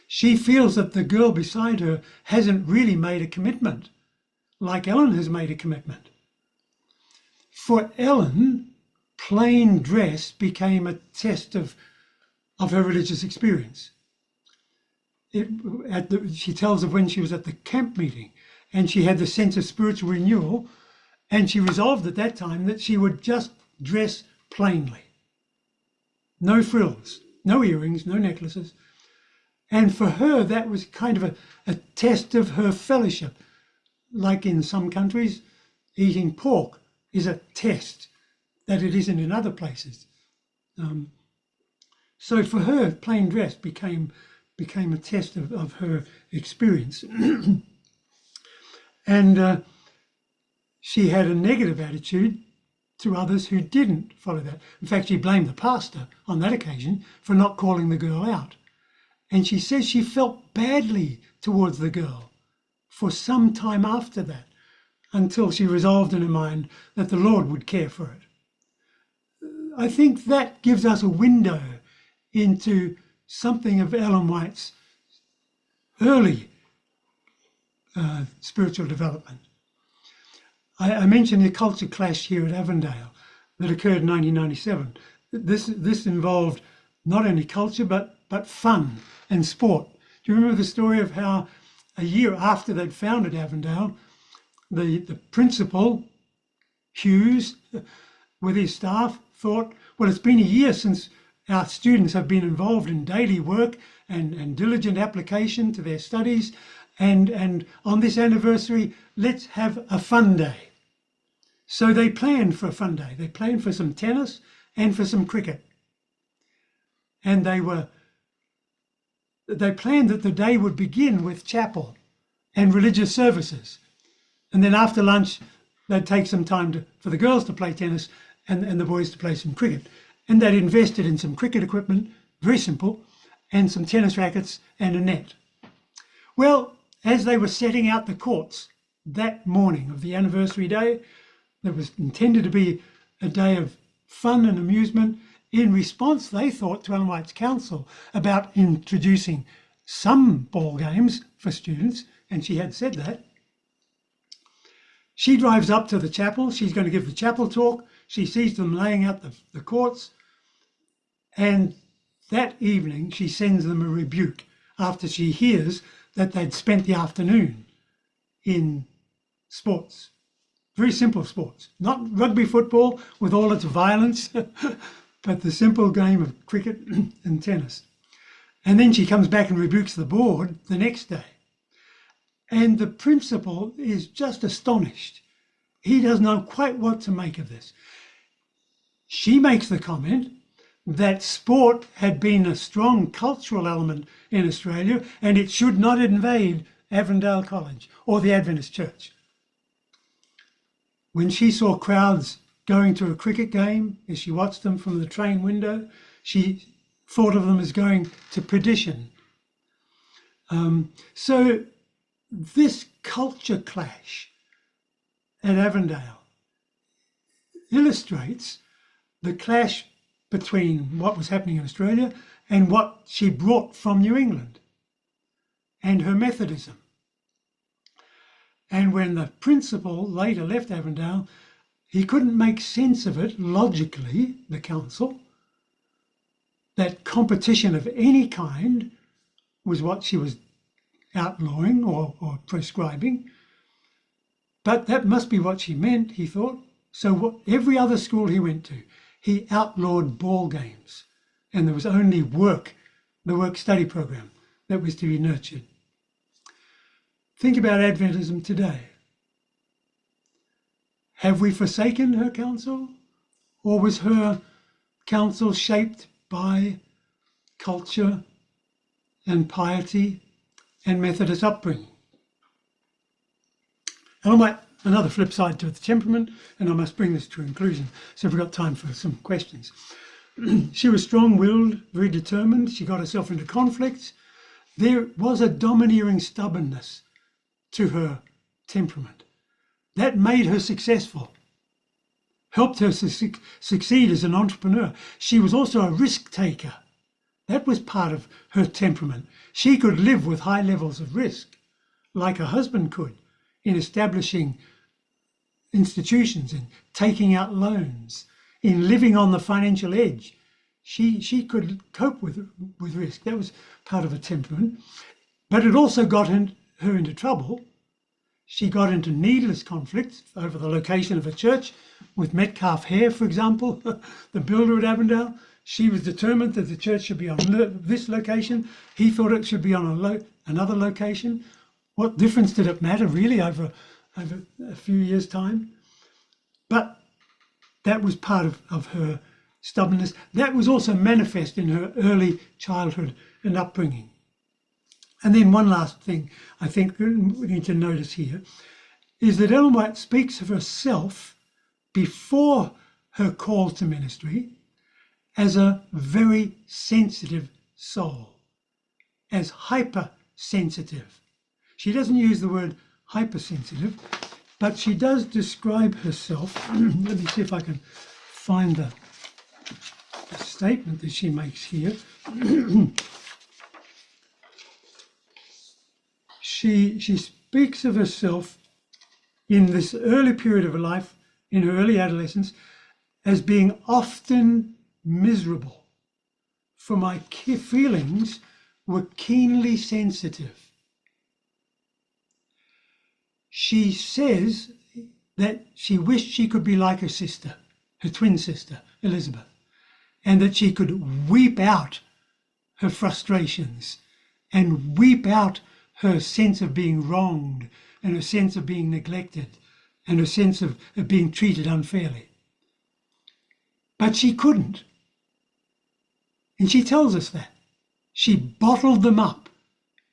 She feels that the girl beside her hasn't really made a commitment like Ellen has made a commitment. For Ellen, plain dress became a test of her religious experience. She tells of when she was at the camp meeting and she had the sense of spiritual renewal, and she resolved at that time that she would just dress plainly. No frills, no earrings, no necklaces. And for her, that was kind of a test of her fellowship. Like in some countries, eating pork is a test that it isn't in other places. So for her, plain dress became a test of her experience. And she had a negative attitude to others who didn't follow that. In fact, she blamed the pastor on that occasion for not calling the girl out. And she says she felt badly towards the girl for some time after that, until she resolved in her mind that the Lord would care for it. I think that gives us a window into something of Ellen White's early spiritual development. I mentioned the culture clash here at Avondale that occurred in 1997. This involved not only culture but fun and sport. Do you remember the story of how a year after they'd founded Avondale, the principal, Hughes, with his staff, thought, well, it's been a year since our students have been involved in daily work and diligent application to their studies, and on this anniversary, let's have a fun day. So they planned for a fun day. They planned for some tennis and for some cricket. And they planned that the day would begin with chapel and religious services. And then after lunch, they'd take some time for the girls to play tennis and the boys to play some cricket. And they'd invested in some cricket equipment, very simple, and some tennis rackets and a net. Well, as they were setting out the courts that morning of the anniversary day, that was intended to be a day of fun and amusement, in response, they thought, to Ellen White's counsel about introducing some ball games for students, and she had said that. She drives up to the chapel. She's going to give the chapel talk. She sees them laying out the courts. And that evening, she sends them a rebuke after she hears that they'd spent the afternoon in sports. Very simple sports. Not rugby football with all its violence, but the simple game of cricket and tennis. And then she comes back and rebukes the board the next day. And the principal is just astonished. He doesn't know quite what to make of this. She makes the comment that sport had been a strong cultural element in Australia and it should not invade Avondale College or the Adventist Church. When she saw crowds going to a cricket game, as she watched them from the train window, she thought of them as going to perdition. So this culture clash at Avondale illustrates the clash between what was happening in Australia and what she brought from New England and her Methodism. And when the principal later left Avondale, he couldn't make sense of it logically, the counsel, that competition of any kind was what she was outlawing or prescribing. But that must be what she meant, he thought. So every other school he went to, he outlawed ball games. And there was only work, the work-study program, that was to be nurtured. Think about Adventism today. Have we forsaken her counsel? Or was her counsel shaped by culture and piety and Methodist upbringing? And another flip side to the temperament, and I must bring this to a conclusion, so we've got time for some questions. She was strong-willed, very determined. She got herself into conflicts. There was a domineering stubbornness to her temperament. That made her successful, helped her succeed as an entrepreneur. She was also a risk taker. That was part of her temperament. She could live with high levels of risk, like her husband could, in establishing institutions, in taking out loans, in living on the financial edge. She could cope with risk. That was part of her temperament. But it also got her into trouble. She got into needless conflicts over the location of a church with Metcalfe Hare, for example, the builder at Avondale. She was determined that the church should be on this location. He thought it should be on another location. What difference did it matter, really, over a few years' time? But that was part of her stubbornness. That was also manifest in her early childhood and upbringing. And then one last thing I think we need to notice here is that Ellen White speaks of herself before her call to ministry as a very sensitive soul, as hypersensitive. She doesn't use the word hypersensitive, but she does describe herself. Let me see if I can find the statement that she makes here. She speaks of herself in this early period of her life, in her early adolescence, as being often miserable, for my feelings were keenly sensitive. She says that she wished she could be like her sister, her twin sister, Elizabeth, and that she could weep out her frustrations and weep out her sense of being wronged and her sense of being neglected and her sense of being treated unfairly. But she couldn't. And she tells us that. She bottled them up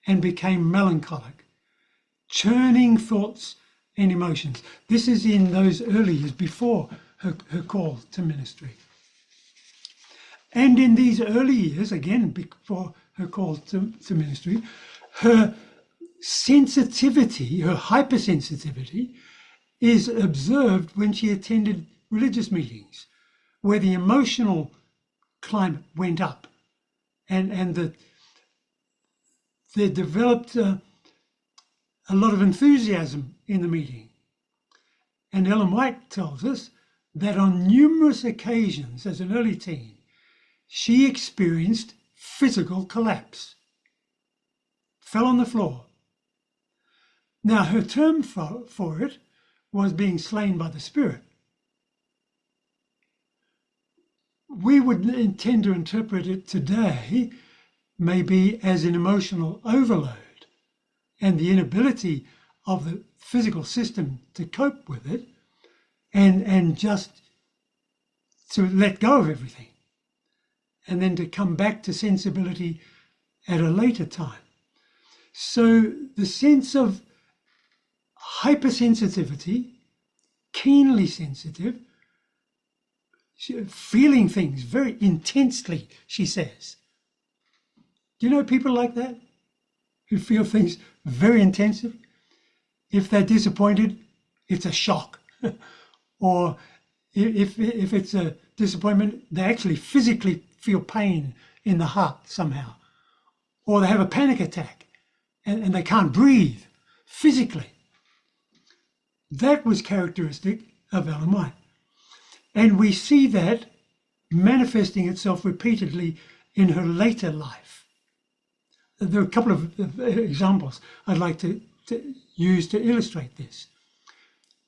and became melancholic, churning thoughts and emotions. This is in those early years before her call to ministry. And in these early years, again, before her call to ministry, her sensitivity, her hypersensitivity, is observed when she attended religious meetings where the emotional climate went up and they developed a lot of enthusiasm in the meeting. And Ellen White tells us that on numerous occasions as an early teen, she experienced physical collapse, fell on the floor. Now, her term for it was being slain by the Spirit. We would tend to interpret it today maybe as an emotional overload and the inability of the physical system to cope with it and just to let go of everything and then to come back to sensibility at a later time. So the sense of hypersensitivity, keenly sensitive, feeling things very intensely, she says. Do you know people like that? Who feel things very intensely? If they're disappointed, it's a shock. Or if it's a disappointment, they actually physically feel pain in the heart somehow. Or they have a panic attack and they can't breathe physically. That was characteristic of Ellen White. And we see that manifesting itself repeatedly in her later life. There are a couple of examples I'd like to use to illustrate this,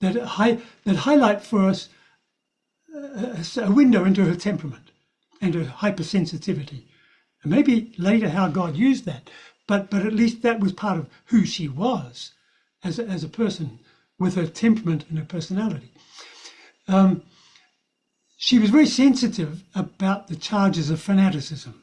that highlight for us a window into her temperament and her hypersensitivity. And maybe later how God used that, but at least that was part of who she was as a person, with her temperament and her personality. She was very sensitive about the charges of fanaticism.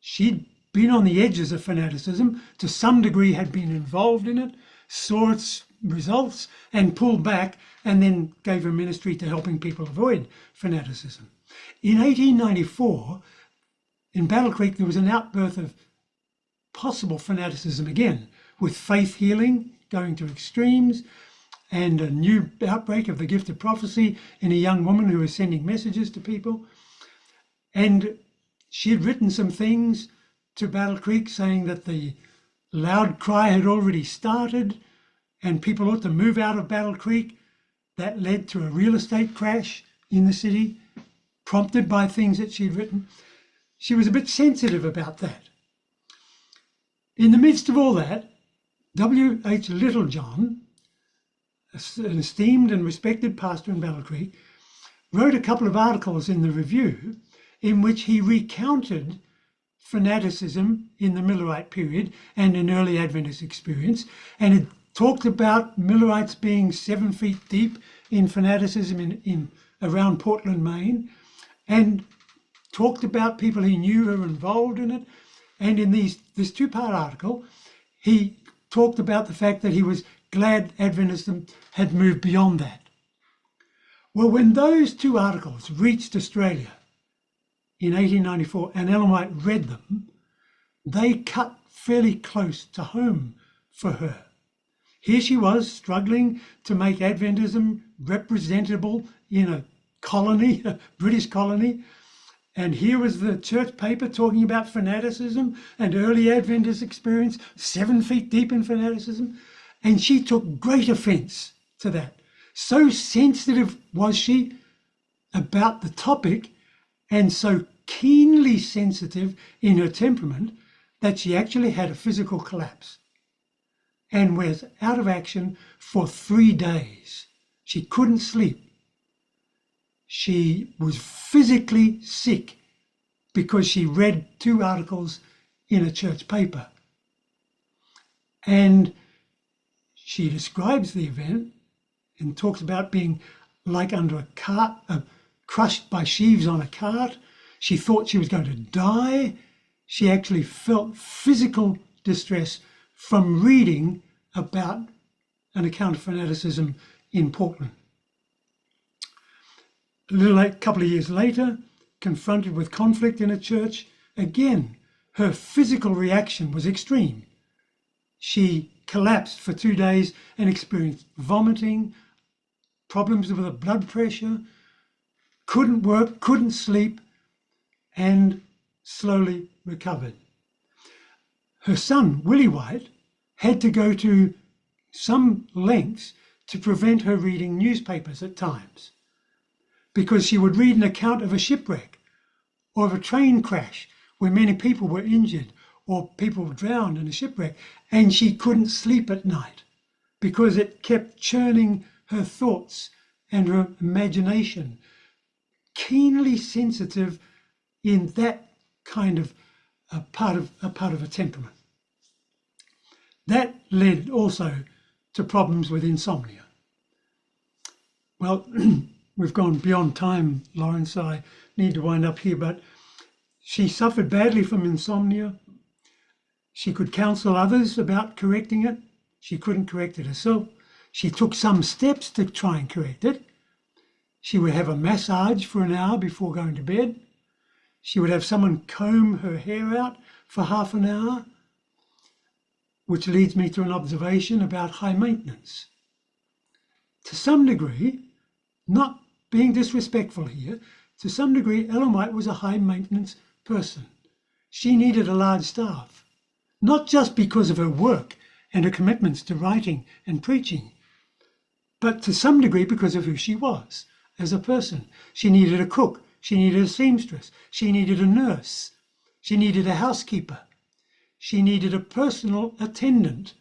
She'd been on the edges of fanaticism, to some degree had been involved in it, saw its results and pulled back, and then gave her ministry to helping people avoid fanaticism. In 1894, in Battle Creek, there was an outburst of possible fanaticism again, with faith healing going to extremes, and a new outbreak of the gift of prophecy in a young woman who was sending messages to people. And she had written some things to Battle Creek saying that the loud cry had already started and people ought to move out of Battle Creek. That led to a real estate crash in the city, prompted by things that she'd written. She was a bit sensitive about that. In the midst of all that, W.H. Littlejohn, an esteemed and respected pastor in Battle Creek, wrote a couple of articles in the Review in which he recounted fanaticism in the Millerite period and in early Adventist experience, and it talked about Millerites being 7 feet deep in fanaticism in around Portland, Maine, and talked about people he knew who were involved in it. And in this two-part article, he talked about the fact that he was glad Adventism had moved beyond that. Well, when those two articles reached Australia in 1894 and Ellen White read them, they cut fairly close to home for her. Here she was struggling to make Adventism representable in a colony, a British colony, and here was the church paper talking about fanaticism and early Adventist experience, 7 feet deep in fanaticism. And she took great offense to that. So sensitive was she about the topic and so keenly sensitive in her temperament that she actually had a physical collapse and was out of action for 3 days. She couldn't sleep. She was physically sick because she read 2 articles in a church paper. And she describes the event and talks about being like under a cart, crushed by sheaves on a cart. She thought she was going to die. She actually felt physical distress from reading about an account of fanaticism in Portland. A couple of years later, confronted with conflict in a church, again, her physical reaction was extreme. She collapsed for 2 days and experienced vomiting, problems with her blood pressure, couldn't work, couldn't sleep, and slowly recovered. Her son, Willie White, had to go to some lengths to prevent her reading newspapers at times, because she would read an account of a shipwreck or of a train crash where many people were injured or people drowned in a shipwreck, and she couldn't sleep at night because it kept churning her thoughts and her imagination. Keenly sensitive in that kind of a part of a temperament. That led also to problems with insomnia. Well, we've gone beyond time, Lawrence. I need to wind up here, but she suffered badly from insomnia. She could counsel others about correcting it. She couldn't correct it herself. She took some steps to try and correct it. She would have a massage for an hour before going to bed. She would have someone comb her hair out for half an hour, which leads me to an observation about high maintenance. To some degree, not being disrespectful here, to some degree, Ellen White was a high maintenance person. She needed a large staff, not just because of her work and her commitments to writing and preaching, but to some degree because of who she was as a person. She needed a cook, she needed a seamstress, she needed a nurse, she needed a housekeeper, she needed a personal attendant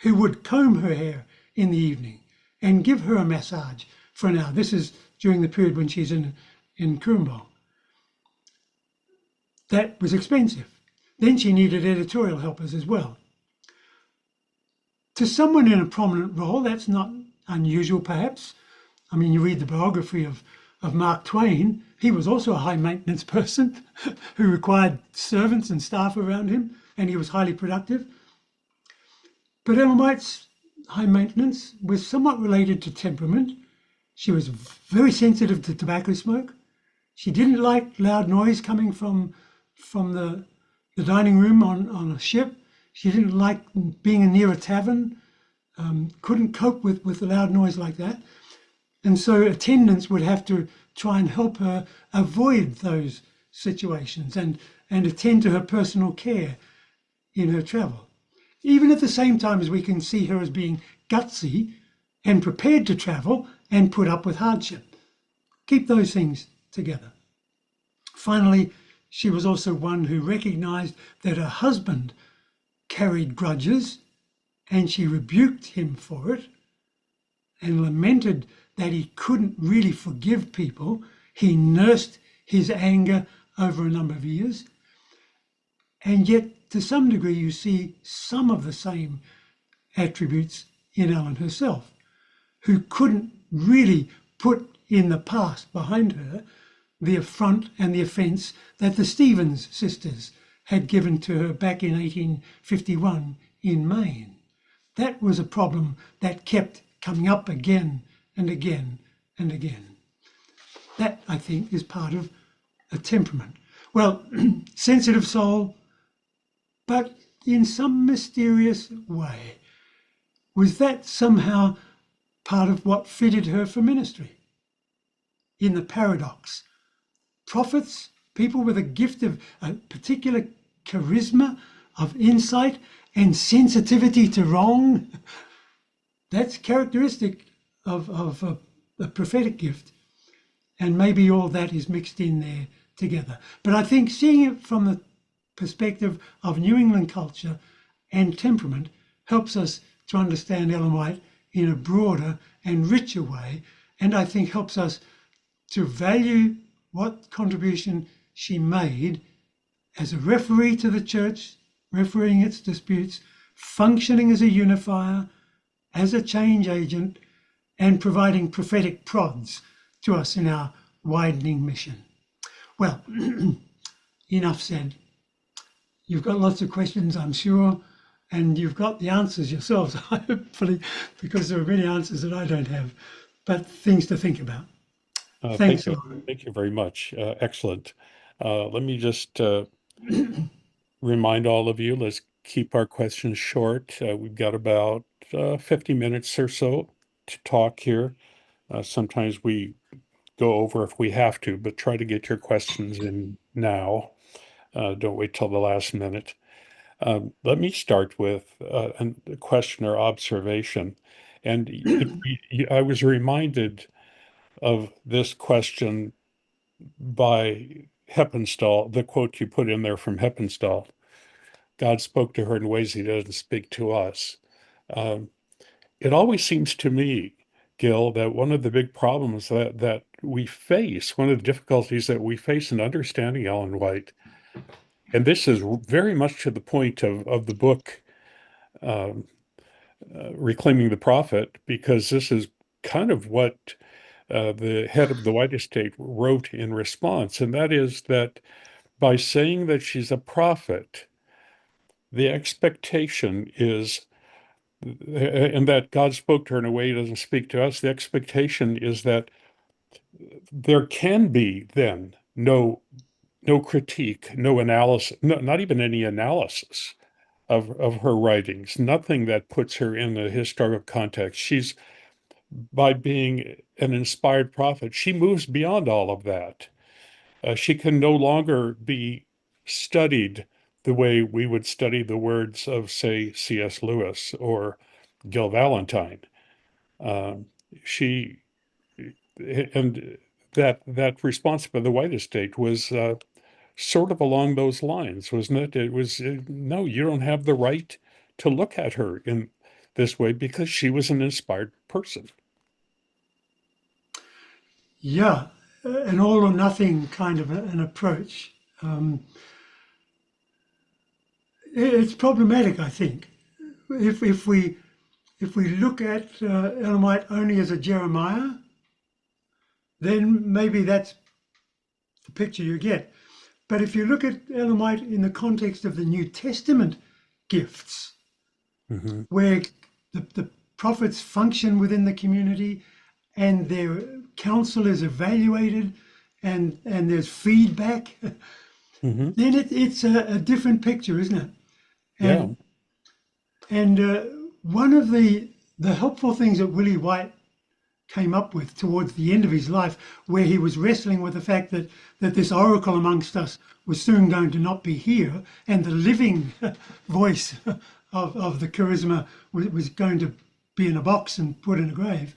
who would comb her hair in the evening and give her a massage for an hour. This is during the period when she's in Kurumba. That was expensive. Then she needed editorial helpers as well. To someone in a prominent role, that's not unusual perhaps. I mean, you read the biography of Mark Twain. He was also a high maintenance person who required servants and staff around him, and he was highly productive. But Ellen White's high maintenance was somewhat related to temperament. She was very sensitive to tobacco smoke. She didn't like loud noise coming from the dining room on a ship. She didn't like being near a tavern, couldn't cope with a loud noise like that. And so attendants would have to try and help her avoid those situations and attend to her personal care in her travel. Even at the same time as we can see her as being gutsy and prepared to travel and put up with hardship. Keep those things together. Finally, she was also one who recognized that her husband carried grudges, and she rebuked him for it and lamented that he couldn't really forgive people. He nursed his anger over a number of years. And yet, to some degree, you see some of the same attributes in Ellen herself, who couldn't really put in the past behind her the affront and the offence that the Stevens sisters had given to her back in 1851 in Maine. That was a problem that kept coming up again and again and again. That, I think, is part of a temperament. Well, sensitive soul, but in some mysterious way. Was that somehow part of what fitted her for ministry? In the paradox, prophets, people with a gift of a particular charisma, of insight and sensitivity to wrong, that's characteristic of a prophetic gift. And maybe all that is mixed in there together. But I think seeing it from the perspective of New England culture and temperament helps us to understand Ellen White in a broader and richer way, and I think helps us to value what contribution she made as a referee to the church, refereeing its disputes, functioning as a unifier, as a change agent, and providing prophetic prods to us in our widening mission. Well, enough said. You've got lots of questions, I'm sure, and you've got the answers yourselves, hopefully, because there are many answers that I don't have, but things to think about. Thanks a lot. Thank you very much. Excellent. Let me just remind all of you, let's keep our questions short. We've got about 50 minutes or so to talk here. Sometimes we go over if we have to, but try to get your questions in now. Don't wait till the last minute. Let me start with a question or observation. And I was reminded of this question by Heppenstall, the quote you put in there from Heppenstall. God spoke to her in ways he doesn't speak to us. It always seems to me, Gil, that one of the big problems that we face, one of the difficulties that we face in understanding Ellen White, and this is very much to the point of the book, Reclaiming the Prophet, because this is kind of what the head of the White Estate wrote in response, and that is that by saying that she's a prophet, the expectation is, and that God spoke to her in a way he doesn't speak to us, the expectation is that there can be then no critique, no analysis, not even any analysis of her writings, nothing that puts her in a historical context. She's, by being an inspired prophet, she moves beyond all of that. She can no longer be studied the way we would study the words of, say, C.S. Lewis or Gil Valentine. Um, she and that response by the White Estate was sort of along those lines, wasn't it? It was, no, you don't have the right to look at her in this way because she was an inspired person. Yeah, an all or nothing kind of an approach. Um, it's problematic, I think, if we look at Ellen White only as a Jeremiah, then maybe that's the picture you get. But if you look at Ellen White in the context of the New Testament gifts, Hmm. where the prophets function within the community and their counsel is evaluated and there's feedback, Hmm. then it's a different picture, isn't it? Yeah. And one of the helpful things that Willie White came up with towards the end of his life, where he was wrestling with the fact that this oracle amongst us was soon going to not be here, and the living voice of the charisma was going to be in a box and put in a grave.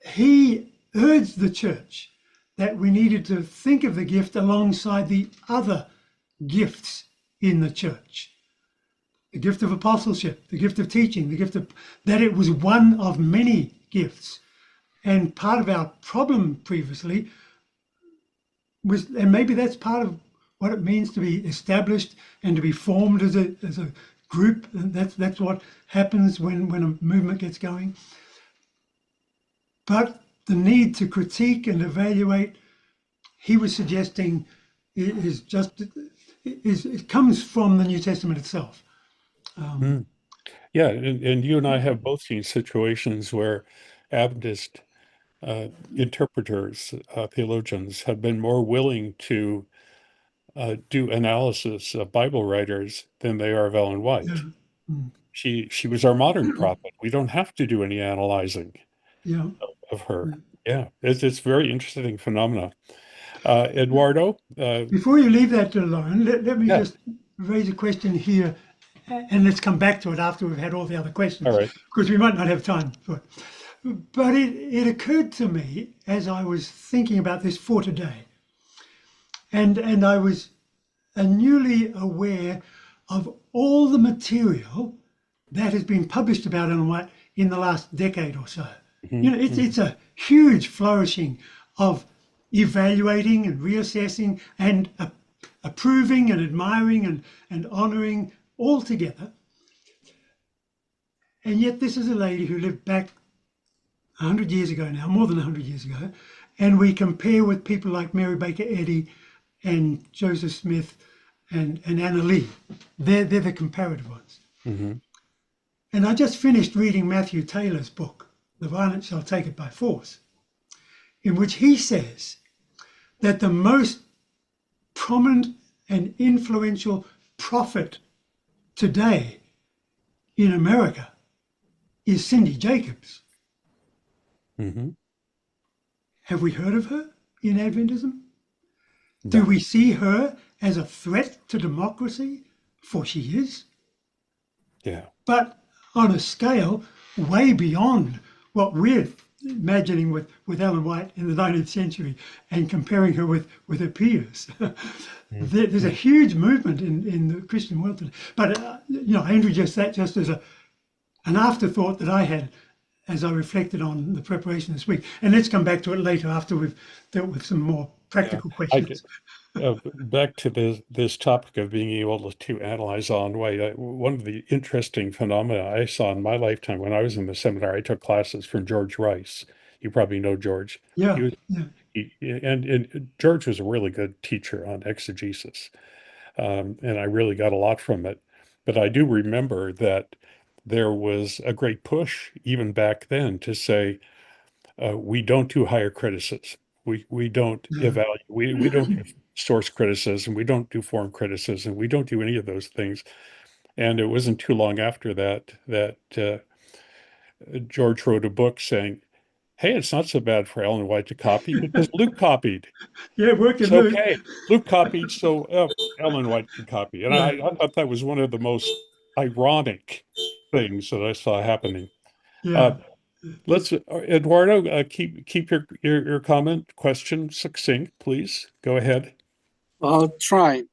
He urged the church that we needed to think of the gift alongside the other gifts in the church: the gift of apostleship, the gift of teaching, the gift of that it was one of many gifts. And part of our problem previously was, and maybe that's part of what it means to be established and to be formed as a group. And that's what happens when a movement gets going. But the need to critique and evaluate, he was suggesting, is just is it comes from the New Testament itself. Mm. Yeah, and you and I have both seen situations where Adventist interpreters, theologians, have been more willing to do analysis of Bible writers than they are of Ellen White. Yeah. Mm. She was our modern prophet. We don't have to do any analyzing Yeah. of her. Yeah, it's very interesting phenomena. Eduardo, Before you leave that alone, let me yeah, just raise a question here, and let's come back to it after we've had all the other all questions, right. because we might not have time for it. But it occurred to me as I was thinking about this for today, and I was newly aware of all the material that has been published about Ellen White in the last decade or so. You Mhm, know, it's mhm, it's a huge flourishing of evaluating and reassessing and approving and admiring and honouring all together. And yet this is a lady who lived back 100 years ago now, more than 100 years ago, and we compare with people like Mary Baker Eddy and Joseph Smith and Anna Lee. They're the comparative ones. mhm. And I just finished reading Matthew Taylor's book, The Violent Shall Take It by Force, in which he says that the most prominent and influential prophet today in America is Cindy Jacobs. Mhm. Have we heard of her in Adventism? Do No. we see her as a threat to democracy? For she is. Yeah. But on a scale way beyond what we're imagining with Ellen White in the 19th century and comparing her with her peers. There's a Mhm. huge movement in the Christian world today. But, I introduced that just as an afterthought that I had as I reflected on the preparation this week. And let's come back to it later after we've dealt with some more Yeah. practical I did. questions. Back to this topic of being able to analyze Ellen White. One of the interesting phenomena I saw in my lifetime when I was in the seminary, I took classes from George Rice. You probably know George. He Yeah, was, yeah, and George was a really good teacher on exegesis, and I really got a lot from it. But I do remember that there was a great push even back then to say we don't do higher criticism. We don't yeah. evaluate. We don't do source criticism. We don't do form criticism. We don't do any of those things. And it wasn't too long after that that George wrote a book saying, "Hey, it's not so bad for Ellen White to copy because Luke copied. Yeah, working It's Luke. okay. Luke copied, so Ellen White can copy." And Yeah, I thought that was one of the most ironic things that I saw happening. yeah. Uh, let's Eduardo, keep your comment question succinct, please. Go ahead. I'll try.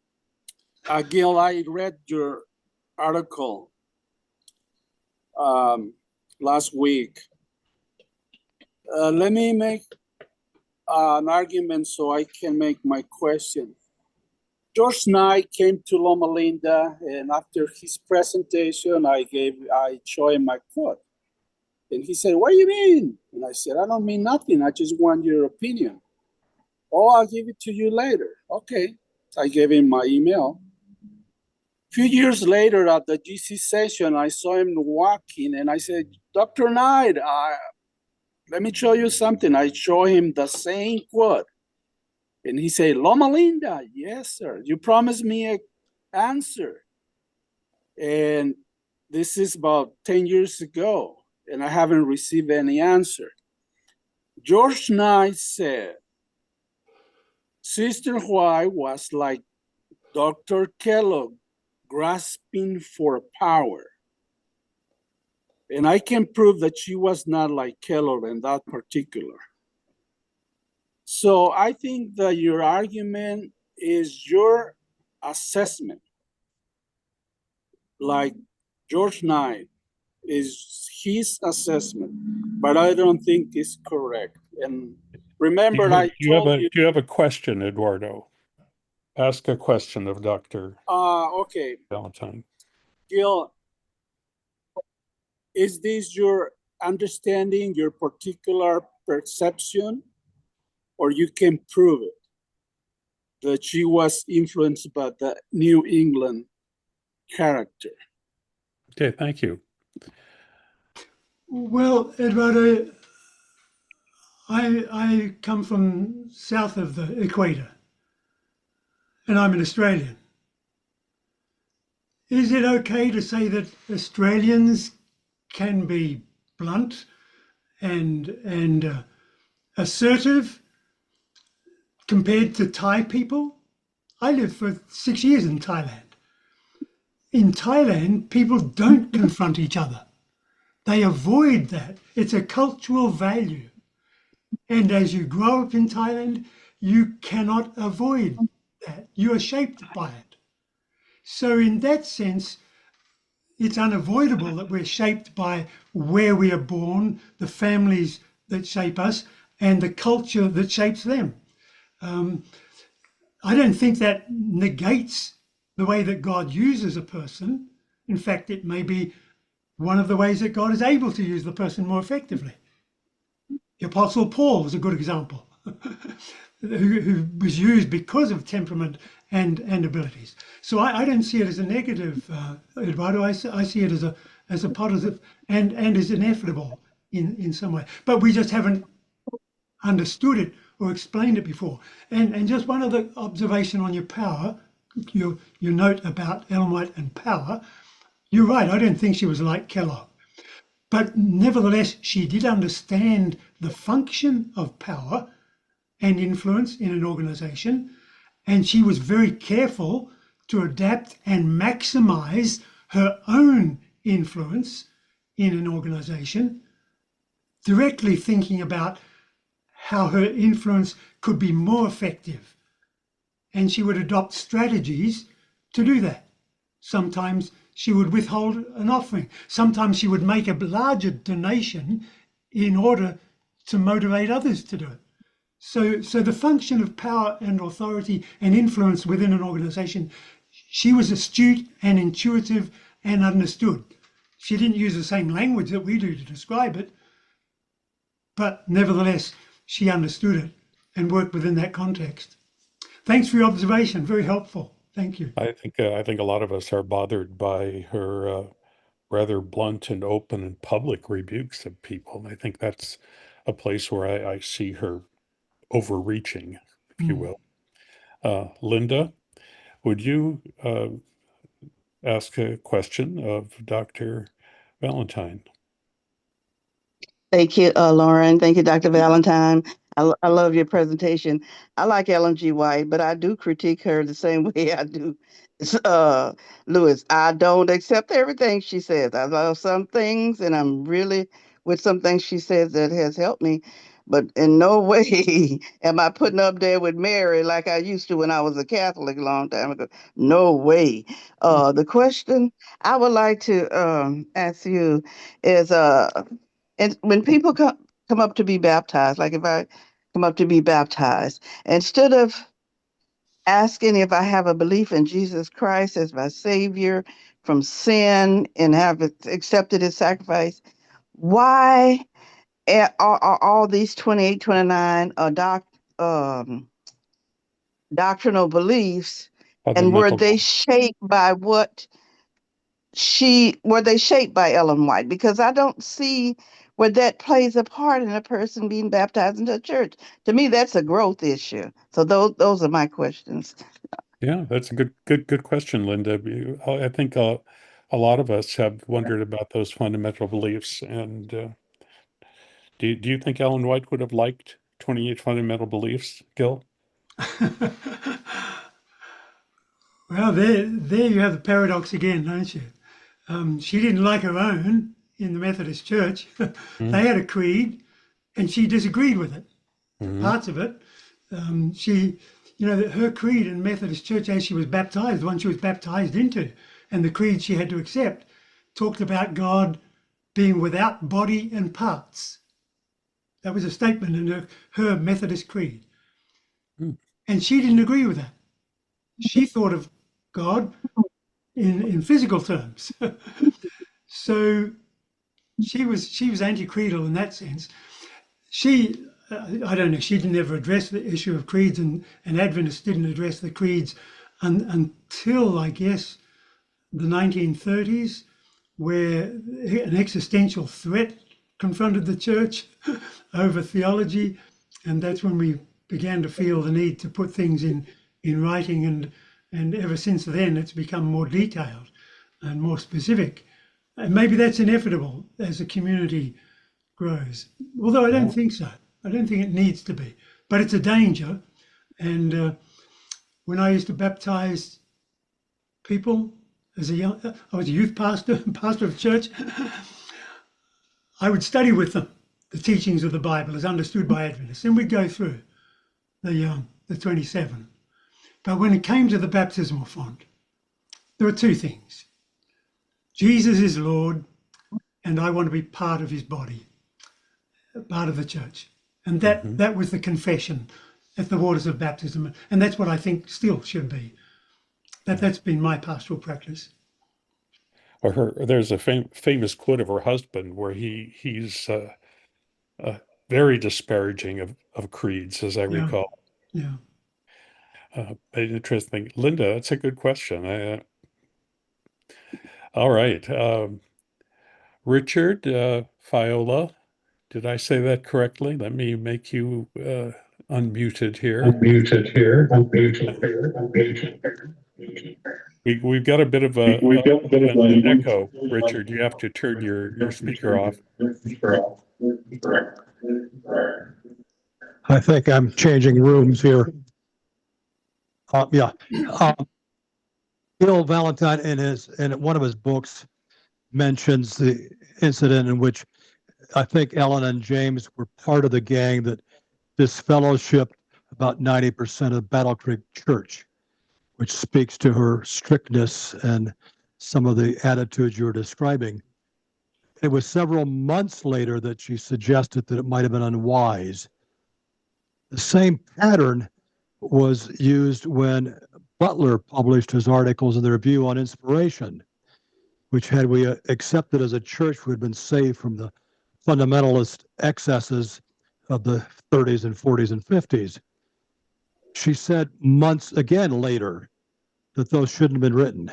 Gil, I read your article last week. Let me make an argument so I can make my question. George Knight came to Loma Linda, and after his presentation, I showed him my quote. And he said, "What do you mean?" And I said, "I don't mean nothing. I just want your opinion." "Oh, I'll give it to you later." Okay. I gave him my email. A few years later at the GC session, I saw him walking and I said, "Dr. Knight, let me show you something." I show him the same quote. And he said, "Loma Linda." "Yes, sir. You promised me an answer." And this is about 10 years ago, and I haven't received any answer. George Knight said, Sister White was like Dr. Kellogg, grasping for power. And I can prove that she was not like Kellogg in that particular. So I think that your argument is your assessment. Like George Knight is his assessment, but I don't think it's correct. And remember, I told you. Do you have a question, Eduardo? Ask a question of Dr. Okay, Valentine. Gil, is this your understanding, your particular perception, or you can prove it that she was influenced by the New England character? Okay, thank you. Well, Eduardo, I come from south of the equator, and I'm an Australian. Is it okay to say that Australians can be blunt and assertive compared to Thai people? I lived for 6 years in Thailand. In Thailand, people don't confront each other. They avoid that. It's a cultural value. And as you grow up in Thailand, you cannot avoid that. You are shaped by it. So, in that sense, it's unavoidable that we're shaped by where we are born, the families that shape us, and the culture that shapes them. I don't think that negates the way that God uses a person. In fact, it may be one of the ways that God is able to use the person more effectively. The Apostle Paul is a good example, who was used because of temperament and abilities. So I don't see it as a negative, Eduardo. I see it as a positive and is inevitable in some way. But we just haven't understood it or explained it before. And just one other observation on your power, your note about Ellen White and power. You're right. I don't think she was like Kellogg. But nevertheless, she did understand the function of power and influence in an organization, and she was very careful to adapt and maximize her own influence in an organization, directly thinking about how her influence could be more effective. And she would adopt strategies to do that. Sometimes she would withhold an offering. Sometimes she would make a larger donation in order to motivate others to do it. So the function of power and authority and influence within an organization, she was astute and intuitive and understood. She didn't use the same language that we do to describe it, but nevertheless, she understood it and worked within that context. Thanks for your observation. Very helpful. Thank you. I think a lot of us are bothered by her rather blunt and open and public rebukes of people. And I think that's a place where I see her overreaching, if you will. Linda, would you ask a question of Dr. Valentine? Thank you, Lauren. Thank you, Dr. Valentine. I love your presentation. I like Ellen G. White, but I do critique her the same way I do Lewis. I don't accept everything she says. I love some things, and I'm really with some things she says that has helped me. But in no way am I putting up there with Mary like I used to when I was a Catholic a long time ago. No way. The question I would like to ask you is and when people come up to be baptized, like if I come up to be baptized, instead of asking if I have a belief in Jesus Christ as my Savior from sin and have accepted his sacrifice, why are all these 28, 29 doctrinal beliefs, and were they shaped by were they shaped by Ellen White? Because I don't see where that plays a part in a person being baptized into a church. To me, that's a growth issue. So those are my questions. Yeah, that's a good question, Linda. I think a lot of us have wondered about those fundamental beliefs. And do you think Ellen White would have liked 28 fundamental beliefs, Gil? Well, there you have the paradox again, don't you? She didn't like her own in the Methodist Church. They had a creed, and she disagreed with it. Parts of it. Her creed in Methodist Church, as she was baptized, the one she was baptized into, and the creed she had to accept, talked about God being without body and parts. That was a statement in her Methodist creed. And she didn't agree with that. She thought of God in physical terms. So she was anti-creedal in that sense. I don't know, she didn't ever address the issue of creeds, and Adventists didn't address the creeds until, I guess, the 1930s, where an existential threat confronted the church over theology, and that's when we began to feel the need to put things in writing, and ever since then it's become more detailed and more specific. And maybe that's inevitable as the community grows, although I don't think so. I don't think it needs to be, but it's a danger. And when I used to baptize people I was a youth pastor, pastor of church, I would study with them the teachings of the Bible as understood by Adventists, and we'd go through the 27. But when it came to the baptismal font, there were two things. Jesus is Lord, and I want to be part of his body, part of the church. And that was the confession at the waters of baptism. And that's what I think still should be. That's been my pastoral practice. Or there's a famous quote of her husband where he's very disparaging of creeds, as I recall. Yeah. Interesting. Linda, that's a good question. All right. Richard Fiola, did I say that correctly? Let me make you unmuted here. We've got a bit of an echo, Richard. You have to turn your speaker off. I think I'm changing rooms here. Bill Valentine in one of his books mentions the incident in which I think Ellen and James were part of the gang that disfellowshipped about 90% of Battle Creek Church, which speaks to her strictness and some of the attitudes you're describing. It was several months later that she suggested that it might have been unwise. The same pattern was used when Butler published his articles in the Review on Inspiration, which had we accepted as a church, we had been saved from the fundamentalist excesses of the 30s and 40s and 50s. She said months again later that those shouldn't have been written.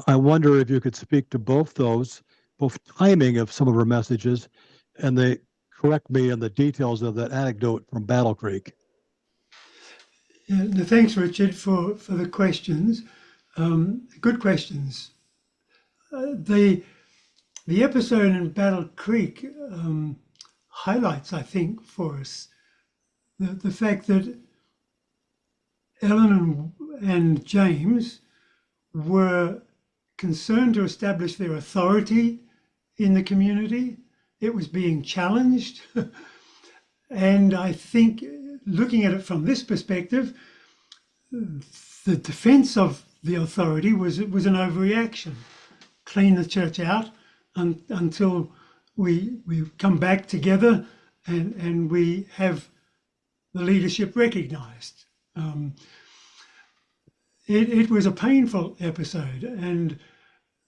I wonder if you could speak to both those, both timing of some of her messages, and they correct me in the details of that anecdote from Battle Creek. Yeah, no, thanks, Richard, for the questions. Good questions. The episode in Battle Creek highlights, I think, for us the fact that Ellen and James were concerned to establish their authority in the community. It was being challenged. And I think, looking at it from this perspective, the defense of the authority was an overreaction. Clean the church out until we come back together and we have the leadership recognized. It was a painful episode, and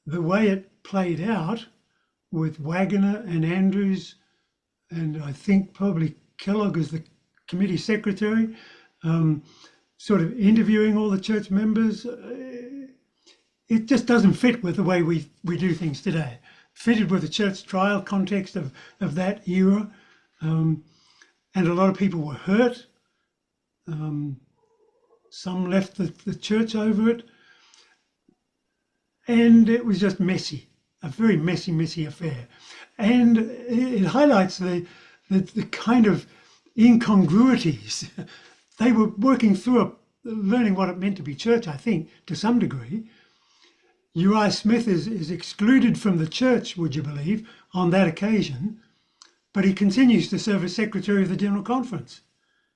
the way it played out with Waggoner and Andrews, and I think probably Kellogg as the committee secretary, sort of interviewing all the church members, it just doesn't fit with the way we do things today. Fitted with the church trial context of that era, and a lot of people were hurt. Some left the church over it, and it was just messy, a very messy affair. And it highlights the kind of incongruities. They were working through learning what it meant to be church, I think, to some degree. Uriah Smith is excluded from the church, would you believe, on that occasion, but he continues to serve as secretary of the General Conference.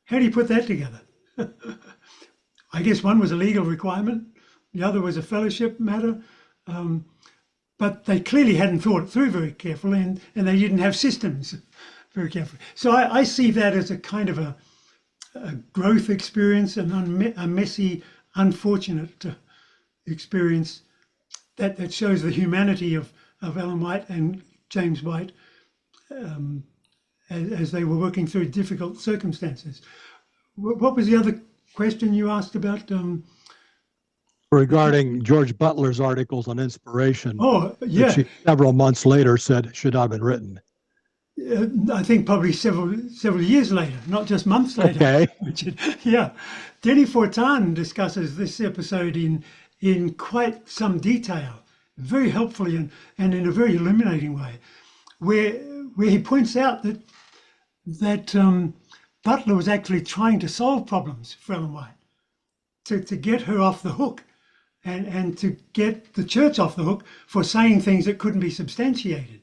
How do you put that together? I guess one was a legal requirement, the other was a fellowship matter, but they clearly hadn't thought it through very carefully, and they didn't have systems very carefully. So I see that as a kind of a growth experience, a messy, unfortunate experience that shows the humanity of Ellen White and James White as they were working through difficult circumstances. What was the other question you asked about? Regarding George Butler's articles on inspiration. Oh, yeah. She several months later said should not have been written. I think probably several years later, not just months later. Okay. Richard. Yeah. Denny Fortan discusses this episode in quite some detail, very helpfully and in a very illuminating way, where he points out that Butler was actually trying to solve problems for Ellen White, to get her off the hook and to get the church off the hook for saying things that couldn't be substantiated.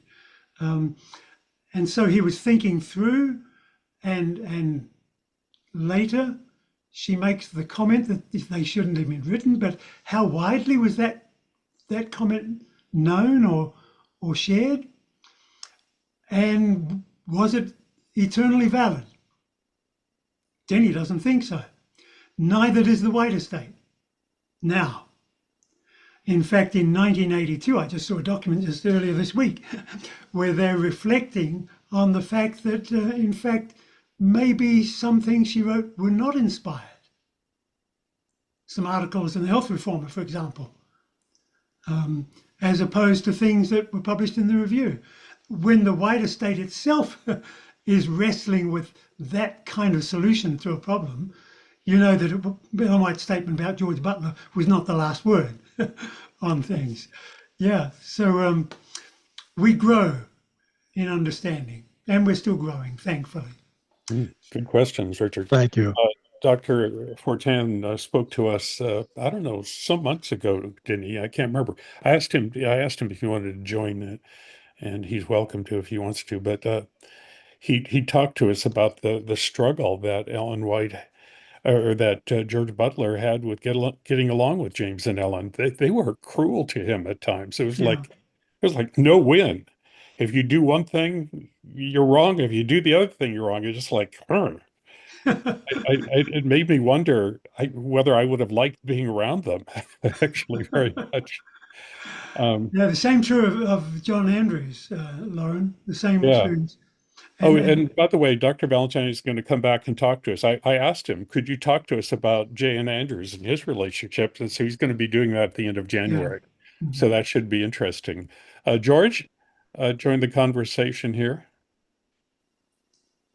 And so he was thinking through, and later she makes the comment that they shouldn't have been written, but how widely was that comment known or shared? And was it eternally valid? Denny doesn't think so. Neither does the White estate. Now, in fact, in 1982, I just saw a document just earlier this week where they're reflecting on the fact that, in fact, maybe some things she wrote were not inspired. Some articles in the Health Reformer, for example, as opposed to things that were published in the Review. When the White estate itself is wrestling with that kind of solution to a problem, you know that Ellen White's statement about George Butler was not the last word on things. Yeah, so we grow in understanding, and we're still growing, thankfully. Good questions, Richard. Thank you. Dr. Fortan spoke to us, I don't know, some months ago, didn't he? I can't remember. I asked him if he wanted to join, and he's welcome to if he wants to. But he talked to us about the struggle that Ellen White or that George Butler had with getting along with James and Ellen. They were cruel to him at times. It was like no win. If you do one thing, you're wrong. If you do the other thing, you're wrong. It's just like, it made me wonder whether I would have liked being around them, actually, very much. Yeah, the same true of John Andrews, Lauren, the same experience. Oh, and by the way, Dr. Valentine is going to come back and talk to us. I asked him, could you talk to us about Jay and Andrews and his relationship? And so he's going to be doing that at the end of January. Mhm. So that should be interesting. George, join the conversation here.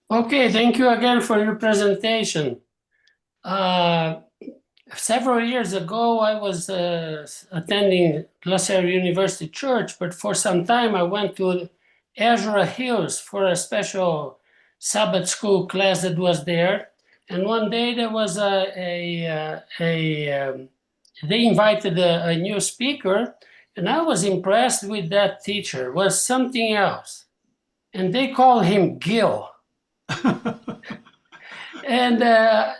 Okay, thank you again for your presentation. Several years ago, I was attending LaSalle University Church, but for some time I went to Azure Hills for a special Sabbath school class that was there. And one day there was they invited a new speaker, and I was impressed with that teacher. It was something else. And they called him Gil. And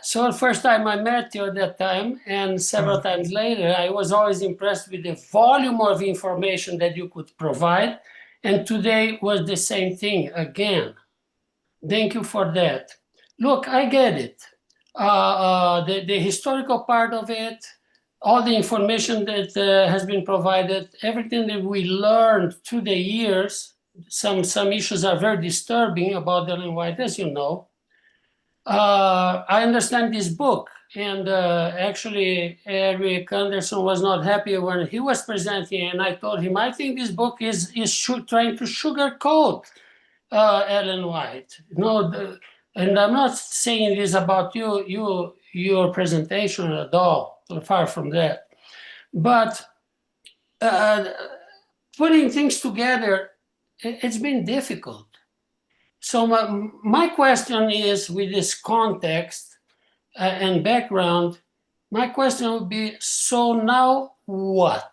so the first time I met you at that time, and several times later, I was always impressed with the volume of information that you could provide. And today was the same thing again. Thank you for that. Look, I get it. The historical part of it, all the information that has been provided, everything that we learned through the years, some issues are very disturbing about Ellen White, as you know. I understand this book, and actually Eric Anderson was not happy when he was presenting, and I told him, I think this book is trying to sugarcoat Ellen White. And I'm not saying this about your presentation at all, far from that. But putting things together, it's been difficult. So my question is, with this context and background, my question would be, so now what?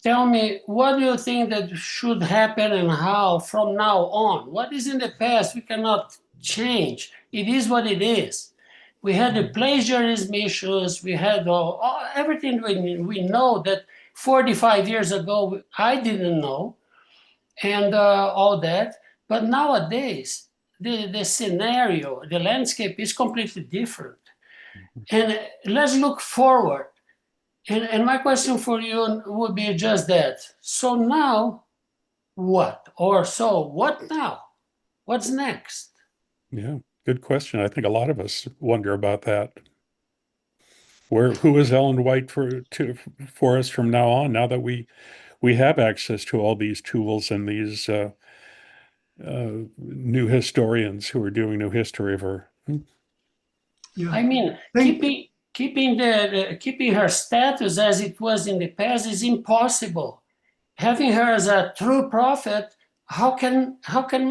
Tell me, what do you think that should happen and how from now on? What is in the past we cannot change. It is what it is. We had the plagiarism issues, we had everything we know that 45 years ago I didn't know, and all that. But nowadays, the scenario, the landscape is completely different. And let's look forward. And my question for you would be just that. So now, what? Or so what now? What's next? Yeah, good question. I think a lot of us wonder about that. Who is Ellen White for us from now on? Now that we have access to all these tools and these new historians who are doing new history of her. Yeah. I mean, keeping her status as it was in the past is impossible. Having her as a true prophet, how can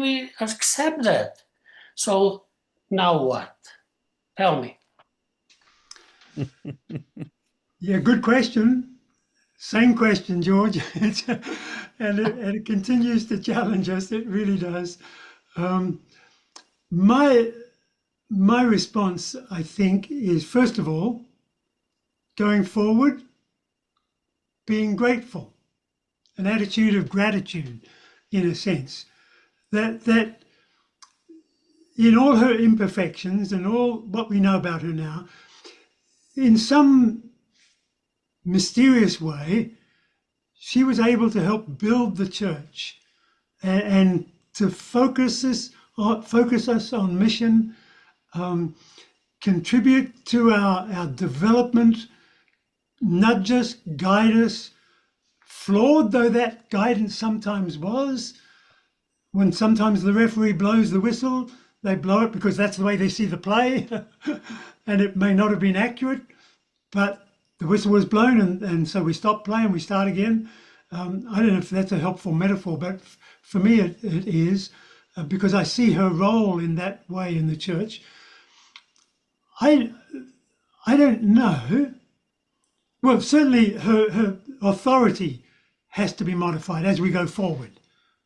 we accept that? So now what? Tell me. Yeah, good question. Same question, George. And it continues to challenge us. It really does. My response, I think, is first of all, going forward, being grateful, an attitude of gratitude, in a sense, that in all her imperfections and all what we know about her now, in some mysterious way, she was able to help build the church and to focus us on mission, contribute to our development, nudge us, guide us, flawed though that guidance sometimes was. When sometimes the referee blows the whistle, they blow it because that's the way they see the play, and it may not have been accurate, but the whistle was blown, and so we stop playing, we start again. I don't know if that's a helpful metaphor, but for me it is, because I see her role in that way in the church. I don't know. Well, certainly her authority has to be modified as we go forward.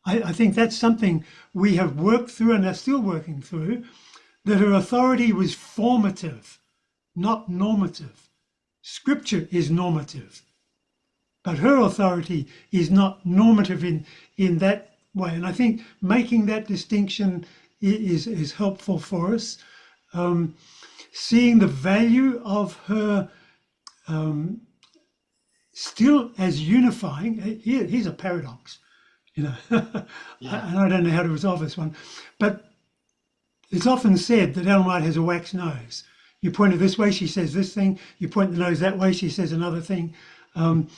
I think that's something we have worked through and are still working through, that her authority was formative, not normative. Scripture is normative, but her authority is not normative in that way. And I think making that distinction is helpful for us. Seeing the value of her still as unifying. Here's a paradox. you know. And I don't know how to resolve this one. But it's often said that Ellen White has a wax nose. You point it this way, she says this thing. You point the nose that way, she says another thing. And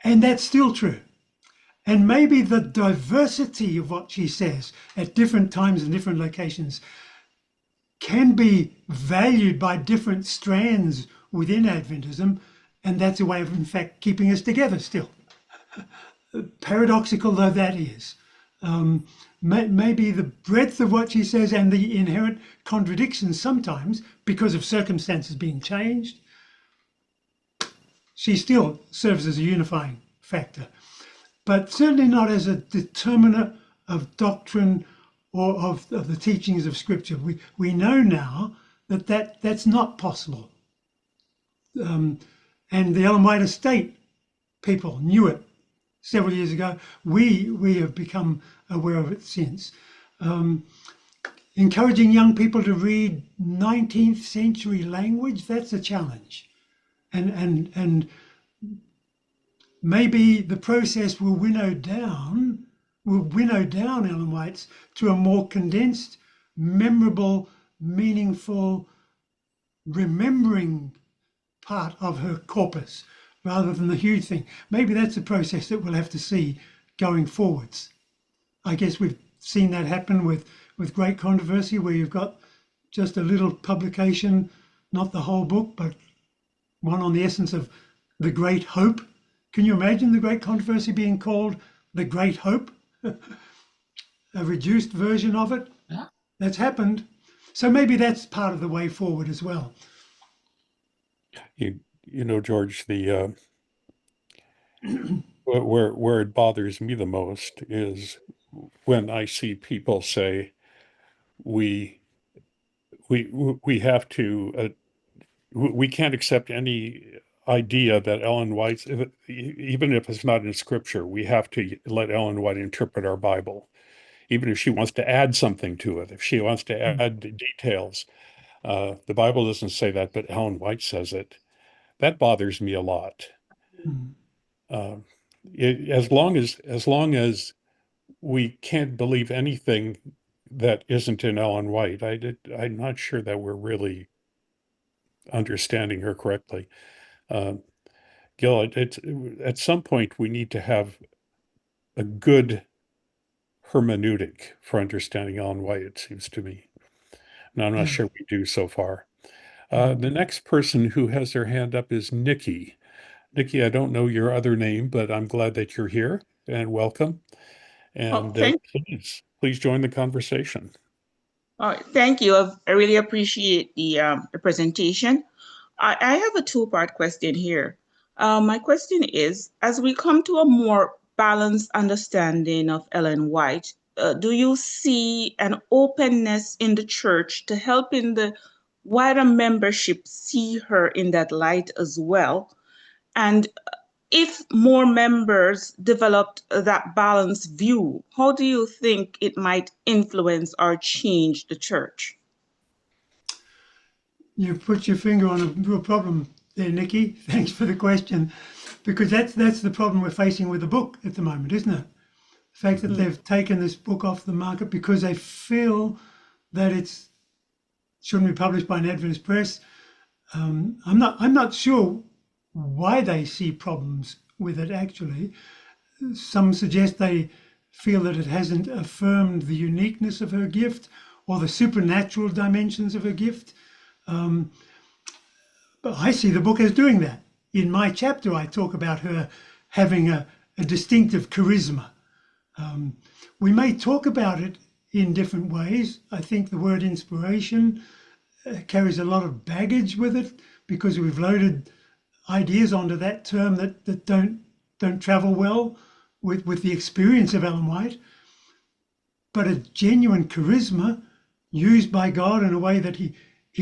that's still true. And maybe the diversity of what she says at different times and different locations can be valued by different strands within Adventism, and that's a way of, in fact, keeping us together still. Paradoxical though that is. Maybe the breadth of what she says and the inherent contradictions sometimes, because of circumstances being changed, she still serves as a unifying factor. But certainly not as a determiner of doctrine or of the teachings of Scripture. We know now that's not possible. And the Ellen White estate people knew it several years ago. We have become aware of it since. Encouraging young people to read 19th century language, that's a challenge. And maybe the process will winnow down Ellen White's to a more condensed, memorable, meaningful, remembering part of her corpus rather than the huge thing. Maybe that's a process that we'll have to see going forwards. I guess we've seen that happen with Great Controversy, where you've got just a little publication, not the whole book, but one on the essence of the Great Hope. Can you imagine the Great Controversy being called the Great Hope? A reduced version of it? Yeah. That's happened. So maybe that's part of the way forward as well. You know, George, the where it bothers me the most is when I see people say we have to we can't accept any idea that Ellen White's, even if it's not in Scripture, we have to let Ellen White interpret our Bible, even if she wants to add something to it, if she wants to add details. The Bible doesn't say that, but Ellen White says it. That bothers me a lot. As long as we can't believe anything that isn't in Ellen White, I'm not sure that we're really understanding her correctly. Gil, at some point we need to have a good hermeneutic for understanding Ellen White, it seems to me. And I'm not sure we do so far. The next person who has their hand up is Nikki. Nikki, I don't know your other name, but I'm glad that you're here, and welcome. And please join the conversation. Thank you. I really appreciate the presentation. I have a two-part question here. My question is, as we come to a more balanced understanding of Ellen White, do you see an openness in the church to helping the wider membership see her in that light as well? And if more members developed that balanced view, how do you think it might influence or change the church? You put your finger on a real problem there, Nikki. Thanks for the question, because that's the problem we're facing with the book at the moment, isn't it? The fact that they've taken this book off the market because they feel that it shouldn't be published by an Adventist press. I'm not sure why they see problems with it, actually. Some suggest they feel that it hasn't affirmed the uniqueness of her gift or the supernatural dimensions of her gift. But I see the book as doing that. In my chapter, I talk about her having a distinctive charisma. We may talk about it in different ways. I think the word inspiration carries a lot of baggage with it because we've loaded ideas onto that term that don't travel well with the experience of Ellen White. But a genuine charisma used by God in a way that he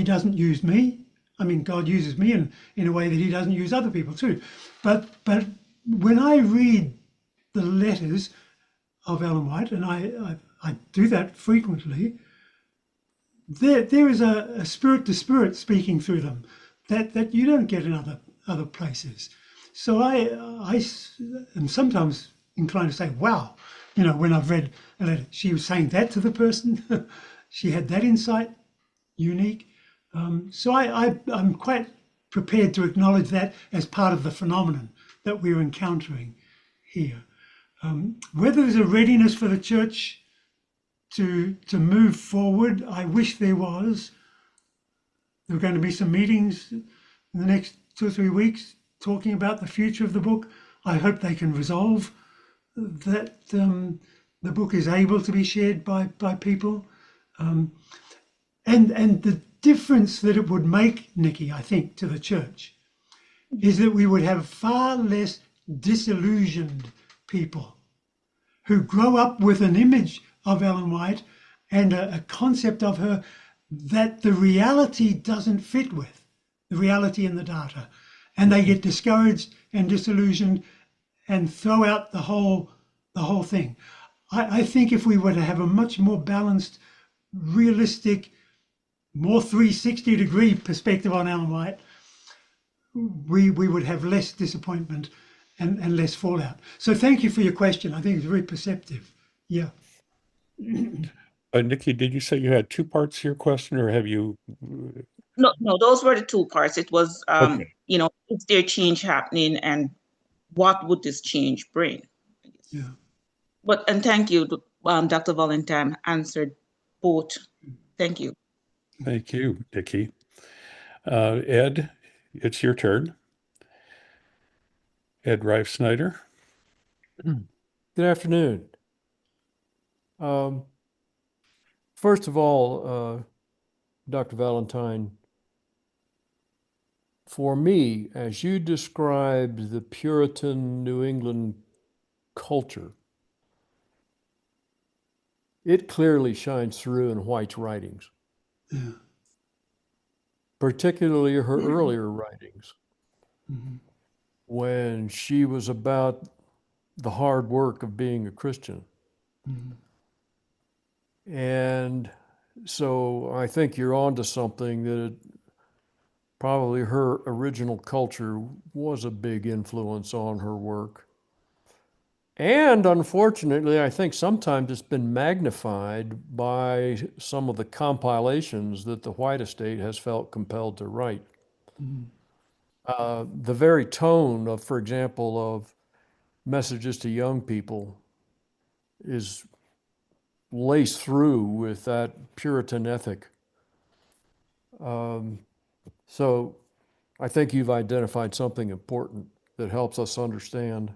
doesn't use me. I mean, God uses me in a way that he doesn't use other people too. But when I read the letters of Ellen White, and I do that frequently, there is a spirit to spirit speaking through them that you don't get in other places. So I am sometimes inclined to say, wow, you know, when I've read a letter, she was saying that to the person. She had that insight, unique. So I'm quite prepared to acknowledge that as part of the phenomenon that we're encountering here. Whether there's a readiness for the church to move forward, I wish there was. There are going to be some meetings in the next 2 or 3 weeks talking about the future of the book. I hope they can resolve that the book is able to be shared by people. And the difference that it would make, Nikki, I think, to the church is that we would have far less disillusioned people who grow up with an image of Ellen White and a concept of her that the reality doesn't fit with, the reality in the data. And they get discouraged and disillusioned and throw out the whole thing. I think if we were to have a much more balanced, realistic, more 360-degree perspective on Ellen White, we would have less disappointment and less fallout. So thank you for your question. I think it's very perceptive. Yeah. Nikki, did you say you had 2 parts to your question, or have you? No, those were the 2 parts. It was, Okay. you know, is there change happening and what would this change bring? Yeah. And thank you, Dr. Valentine answered both. Thank you. Thank you, Nikki. Ed, it's your turn. Ed Rife Snyder. Good afternoon. First of all, Dr. Valentine, for me, as you described the Puritan New England culture, it clearly shines through in White's writings, Yeah. particularly her earlier writings, Mm-hmm. when she was about the hard work of being a Christian. Mm-hmm. And so I think you're onto something that probably her original culture was a big influence on her work. And unfortunately, I think sometimes it's been magnified by some of the compilations that the White estate has felt compelled to write. Mm-hmm. The very tone of, for example, of messages to young people is laced through with that Puritan ethic. So I think you've identified something important that helps us understand.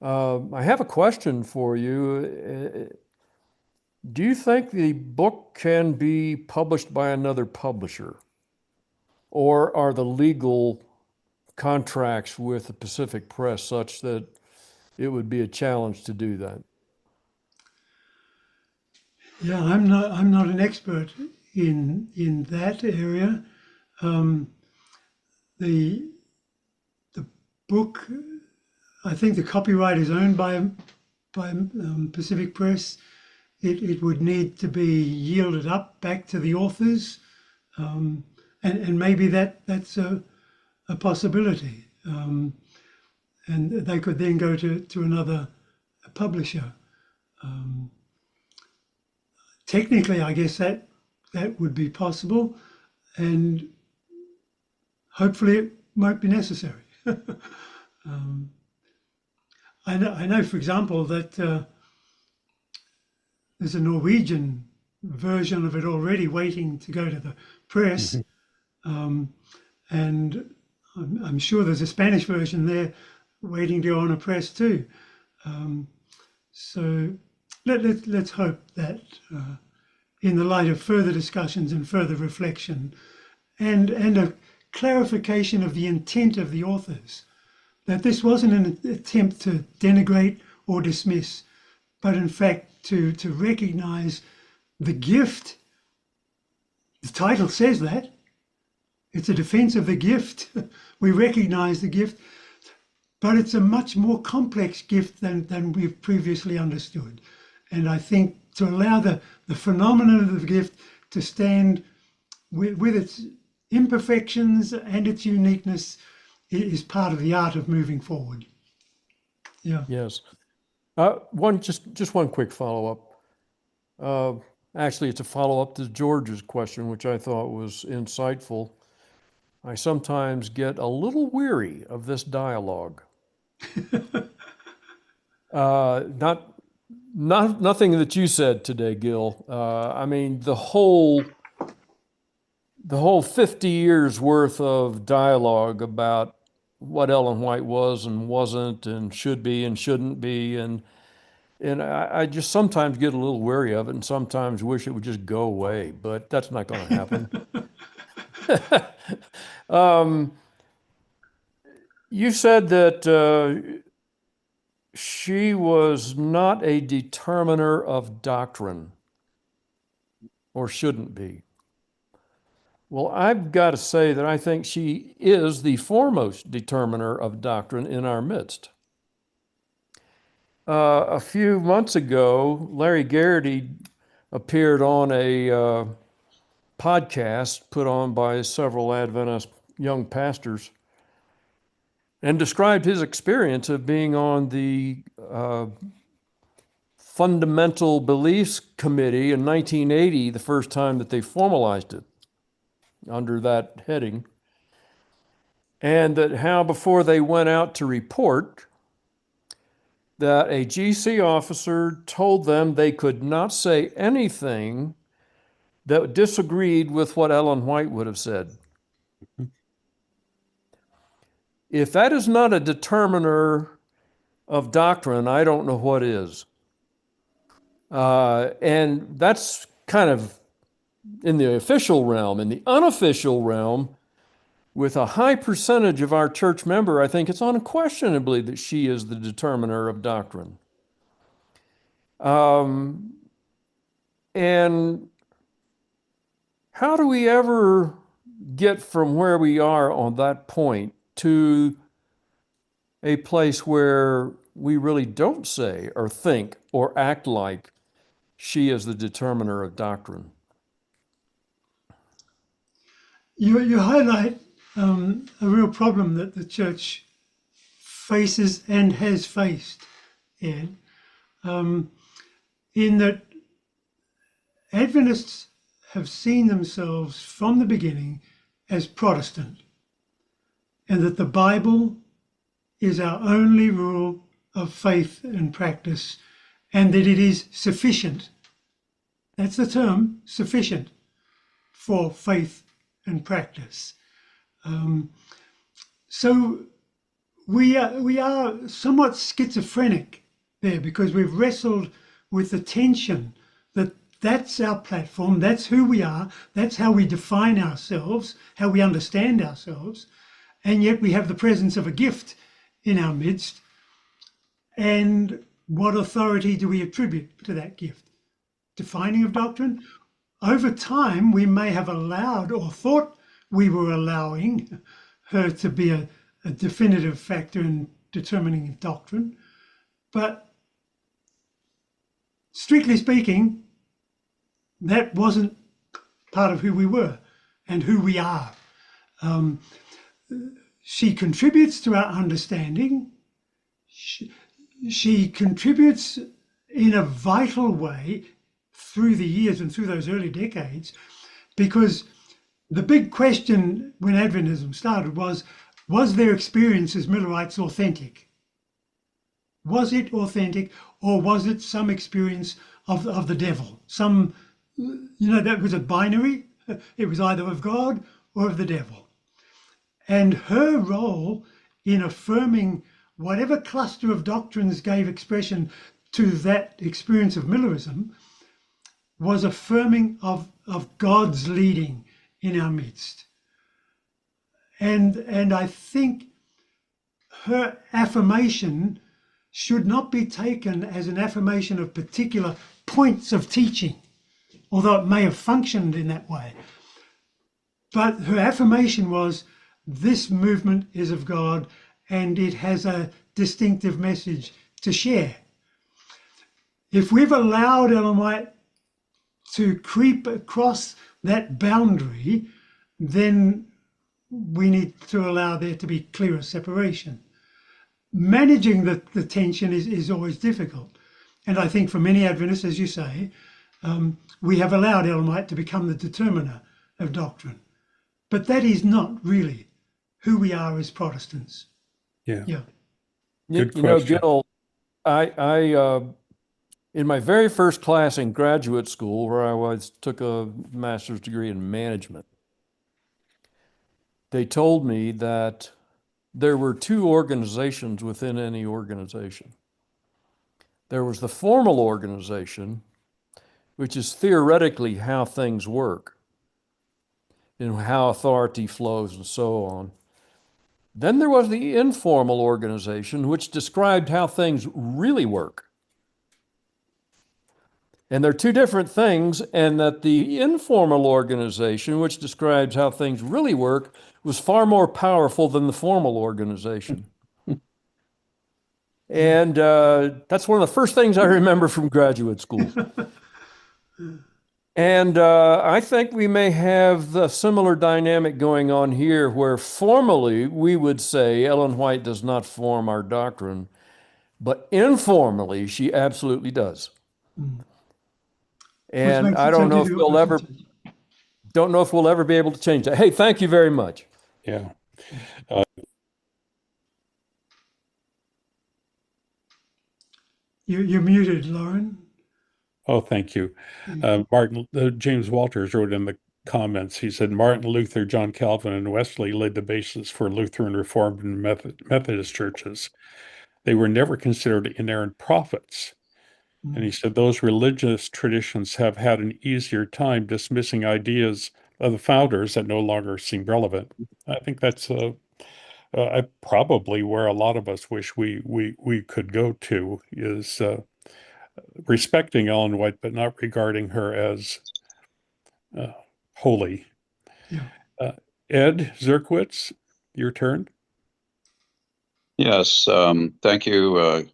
I have a question for you. Do you think the book can be published by another publisher? Or are the legal contracts with the Pacific Press such that it would be a challenge to do that? Yeah, I'm not an expert in that area. The book, I think the copyright is owned by Pacific Press. It would need to be yielded up back to the authors, and maybe that's a possibility, and they could then go to another publisher. Technically, I guess that would be possible, and hopefully it won't be necessary. I know, for example, that there's a Norwegian version of it already waiting to go to the press, and I'm sure there's a Spanish version there waiting to go on a press too. So let's hope that in the light of further discussions and further reflection and a clarification of the intent of the authors, that this wasn't an attempt to denigrate or dismiss, but in fact to recognize the gift. The title says that. It's a defense of the gift. We recognize the gift, but it's a much more complex gift than we've previously understood. And I think to allow the phenomenon of the gift to stand with its imperfections and its uniqueness is part of the art of moving forward. Yeah. Yes. Just one quick follow-up. Actually, it's a follow-up to George's question, which I thought was insightful. I sometimes get a little weary of this dialogue. Nothing that you said today, Gil. I mean, the whole 50 years worth of dialogue about what Ellen White was and wasn't and should be and shouldn't be, and I just sometimes get a little weary of it and sometimes wish it would just go away, but that's not going to happen. You said that she was not a determiner of doctrine, or shouldn't be. Well, I've got to say that I think she is the foremost determiner of doctrine in our midst. A few months ago, Larry Garrity appeared on a podcast put on by several Adventist young pastors and described his experience of being on the Fundamental Beliefs Committee in 1980, the first time that they formalized it under that heading, and that how before they went out to report, that a GC officer told them they could not say anything that disagreed with what Ellen White would have said. If that is not a determiner of doctrine, I don't know what is. And that's kind of in the official realm. In the unofficial realm, with a high percentage of our church member, I think it's unquestionably that she is the determiner of doctrine. And how do we ever get from where we are on that point to a place where we really don't say or think or act like she is the determiner of doctrine? You highlight a real problem that the church faces and has faced, Ed, in that Adventists have seen themselves from the beginning as Protestant, and that the Bible is our only rule of faith and practice, and that it is sufficient. That's the term, sufficient, for faith and practice. So we are somewhat schizophrenic there, because we've wrestled with the tension that that's our platform, that's who we are, that's how we define ourselves, how we understand ourselves, and yet we have the presence of a gift in our midst. And what authority do we attribute to that gift? Defining of doctrine? Over time, we may have allowed or thought we were allowing her to be a definitive factor in determining doctrine. But strictly speaking, that wasn't part of who we were and who we are. She contributes to our understanding. She contributes in a vital way through the years and through those early decades, because the big question when Adventism started was their experience as Millerites authentic? Was it authentic, or was it some experience of the devil? Some, that was a binary. It was either of God or of the devil. And her role in affirming whatever cluster of doctrines gave expression to that experience of Millerism was affirming of God's leading in our midst. And I think her affirmation should not be taken as an affirmation of particular points of teaching, although it may have functioned in that way. But her affirmation was, this movement is of God and it has a distinctive message to share. If we've allowed Ellen White to creep across that boundary, then we need to allow there to be clearer separation. managing the tension is always difficult. And I think for many Adventists, as you say, we have allowed Ellen White to become the determiner of doctrine. But that is not really who we are as Protestants. Yeah. Yeah. Good You know, question. Gil, I in my very first class in graduate school, where I took a master's degree in management, they told me that there were two organizations within any organization. There was the formal organization, which is theoretically how things work and how authority flows and so on. Then there was the informal organization, which described how things really work. And they're two different things, and that the informal organization, which describes how things really work, was far more powerful than the formal organization. And that's one of the first things I remember from graduate school. And I think we may have the similar dynamic going on here, where formally we would say Ellen White does not form our doctrine, but informally she absolutely does. And I don't know if we'll ever be able to change that. Hey, thank you very much. Yeah. You're muted, Lauren. Oh, thank you. James Walters wrote in the comments, he said, Martin Luther, John Calvin, and Wesley laid the basis for Lutheran Reformed and Methodist churches. They were never considered inerrant prophets. And he said, those religious traditions have had an easier time dismissing ideas of the founders that no longer seem relevant. I think that's probably where a lot of us wish we could go to, is respecting Ellen White, but not regarding her as holy. Yeah. Ed Zerkwitz, your turn. Yes, thank you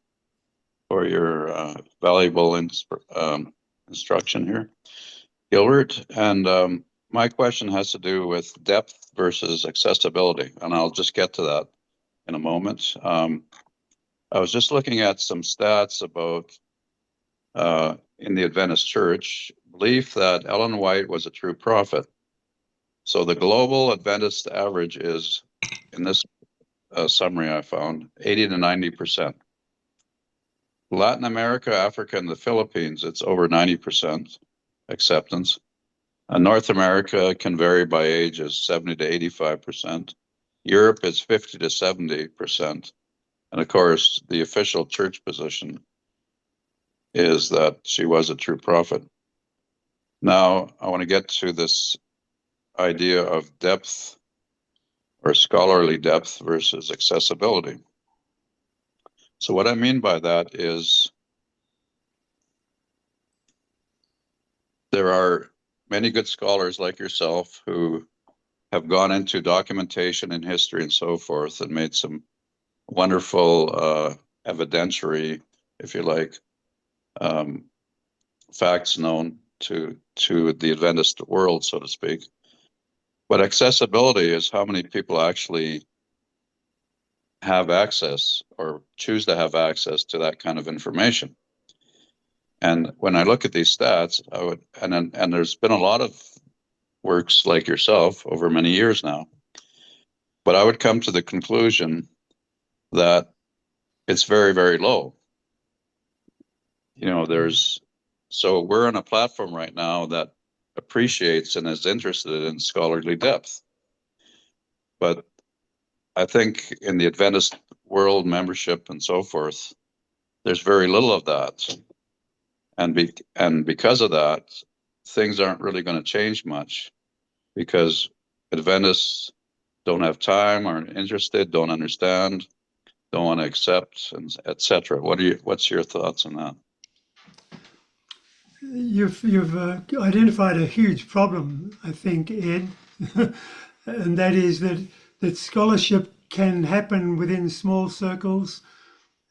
for your valuable instruction here, Gilbert. And my question has to do with depth versus accessibility, and I'll just get to that in a moment. I was just looking at some stats about in the Adventist Church, belief that Ellen White was a true prophet. So the global Adventist average is, in this summary I found, 80 to 90%. Latin America, Africa, and the Philippines, it's over 90% acceptance. North America can vary by ages, 70 to 85%. Europe is 50 to 70%. And of course, the official church position is that she was a true prophet. Now, I want to get to this idea of depth or scholarly depth versus accessibility. So what I mean by that is there are many good scholars like yourself who have gone into documentation and history and so forth and made some wonderful evidentiary, if you like, facts known to the Adventist world, so to speak. But accessibility is how many people actually have access or choose to have access to that kind of information. And when I look at these stats, and there's been a lot of works like yourself over many years now, but I would come to the conclusion that it's very, very low. You know, so we're on a platform right now that appreciates and is interested in scholarly depth. But I think in the Adventist world membership and so forth, there's very little of that. And because of that, things aren't really going to change much, because Adventists don't have time, aren't interested, don't understand, don't want to accept, and etc. What's your thoughts on that? You've identified a huge problem, I think, Ed, and that is that scholarship can happen within small circles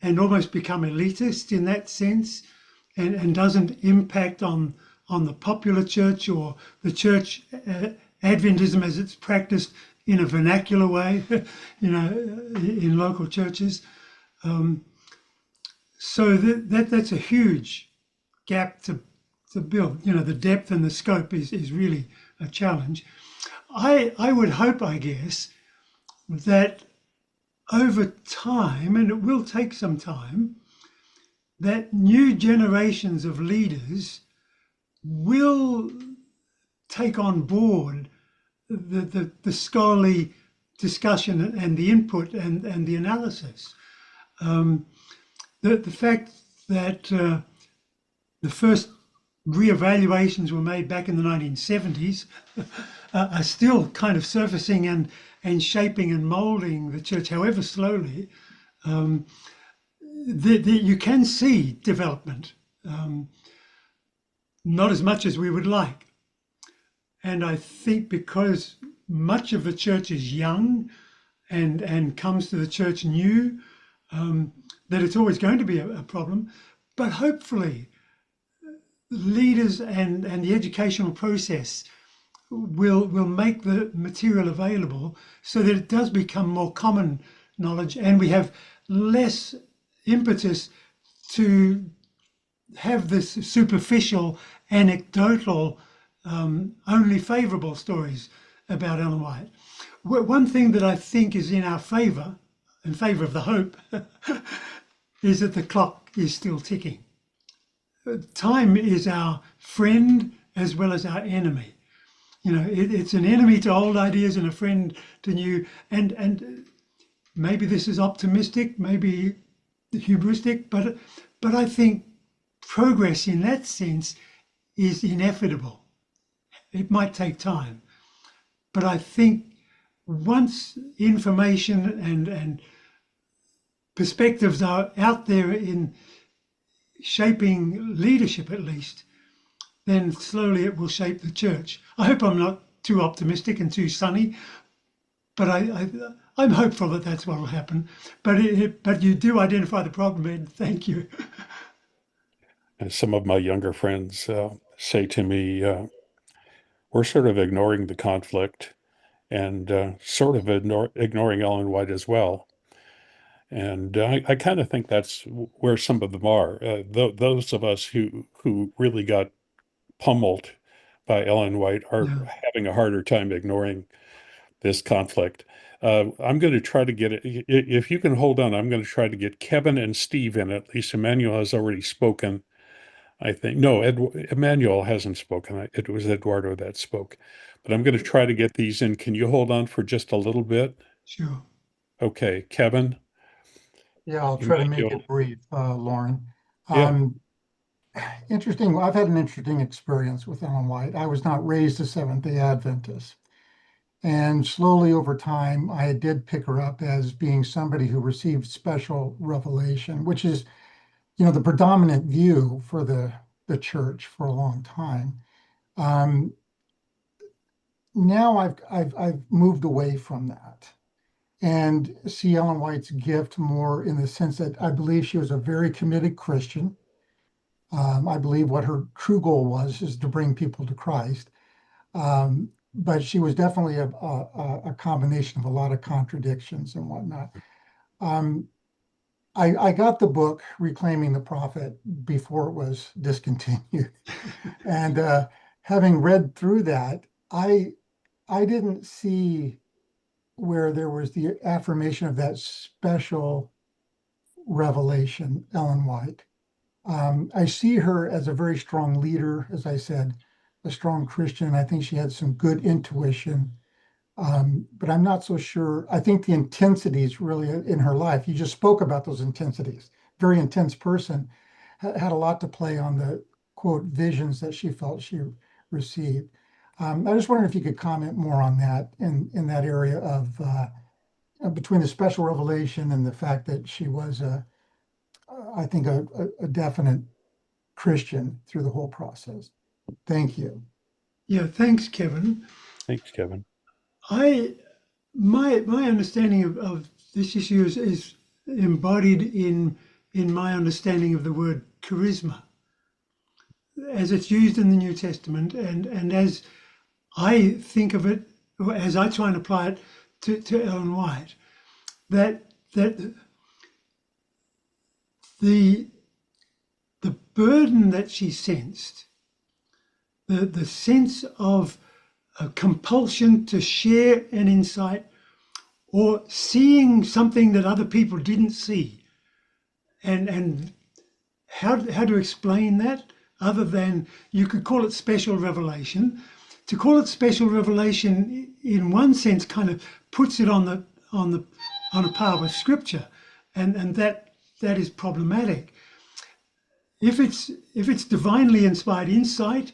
and almost become elitist in that sense, and doesn't impact on the popular church or the church Adventism as it's practiced in a vernacular way, in local churches. So that's a huge gap to build. You know, the depth and the scope is really a challenge. I would hope, I guess, that over time, and it will take some time, that new generations of leaders will take on board the scholarly discussion and the input and the analysis. The fact that the first reevaluations were made back in the 1970s are still kind of surfacing and shaping and molding the church, however slowly. You can see development, not as much as we would like. And I think because much of the church is young and comes to the church new, that it's always going to be a problem. But hopefully, leaders and the educational process will make the material available so that it does become more common knowledge, and we have less impetus to have this superficial, anecdotal, only favourable stories about Ellen White. One thing that I think is in our favour, in favour of the hope, is that the clock is still ticking. Time is our friend as well as our enemy. You know, it's an enemy to old ideas and a friend to new. And maybe this is optimistic, maybe hubristic, but I think progress in that sense is inevitable. It might take time, but I think once information and perspectives are out there in shaping leadership, at least, then slowly it will shape the church. I hope I'm not too optimistic and too sunny, but I'm hopeful that that's what will happen. But you do identify the problem, Ed. Thank you. And some of my younger friends say to me, we're sort of ignoring the conflict and sort of ignoring Ellen White as well. And I kind of think that's where some of them are. Those of us who really got pummeled by Ellen White are having a harder time ignoring this conflict. I'm going to try to get it. If you can hold on, I'm going to try to get Kevin and Steve in. At least Emmanuel has already spoken, I think. No, Emmanuel hasn't spoken. It was Eduardo that spoke. But I'm going to try to get these in. Can you hold on for just a little bit? Sure. Okay, Kevin. Yeah, I'll try to make Emmanuel. it brief, Lauren. Yeah. Interesting. I've had an interesting experience with Ellen White. I was not raised a Seventh-day Adventist. And slowly over time, I did pick her up as being somebody who received special revelation, which is, you know, the predominant view for the church for a long time. Now I've moved away from that and see Ellen White's gift more in the sense that I believe she was a very committed Christian. I believe what her true goal is to bring people to Christ. But she was definitely a combination of a lot of contradictions and whatnot. I got the book Reclaiming the Prophet before it was discontinued. And having read through that, I didn't see where there was the affirmation of that special revelation, Ellen White. I see her as a very strong leader, as I said, a strong Christian. I think she had some good intuition, but I'm not so sure. I think the intensities really in her life, you just spoke about those intensities, very intense person, had a lot to play on the, quote, visions that she felt she received. I just wondered if you could comment more on that in that area of between the special revelation and the fact that she was, I think, a definite Christian through the whole process. Thank you. Yeah, thanks, Kevin. Thanks, Kevin. My understanding of this issue is embodied in my understanding of the word charisma, as it's used in the New Testament, and as I think of it, or as I try and apply it to Ellen White, that the burden that she sensed, the sense of a compulsion to share an insight or seeing something that other people didn't see, and how to explain that other than you could call it special revelation. To call it special revelation in one sense kind of puts it on a par with scripture, and that is problematic. If it's divinely inspired insight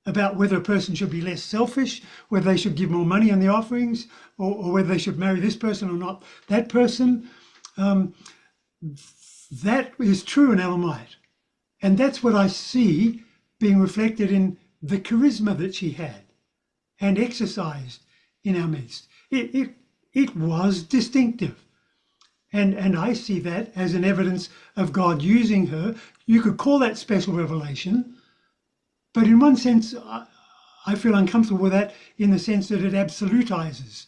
about whether a person should be less selfish, whether they should give more money on the offerings, or whether they should marry this person or not that person, that is true in Ellen White. And that's what I see being reflected in the charisma that she had and exercised in our midst. It was distinctive. And I see that as an evidence of God using her. You could call that special revelation, but in one sense, I feel uncomfortable with that in the sense that it absolutizes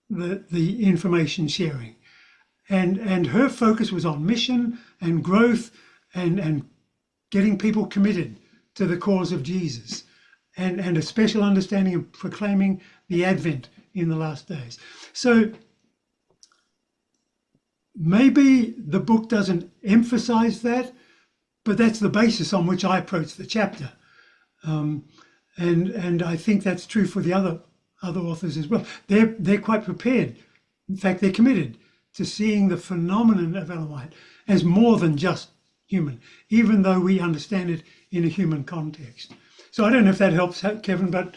the information sharing. And her focus was on mission and growth and getting people committed to the cause of Jesus, and a special understanding of proclaiming the Advent in the last days. So maybe the book doesn't emphasize that, but that's the basis on which I approach the chapter. And I think that's true for the other authors as well. They're quite prepared. In fact, they're committed to seeing the phenomenon of Ellen White as more than just human, even though we understand it in a human context. So I don't know if that helps, Kevin, but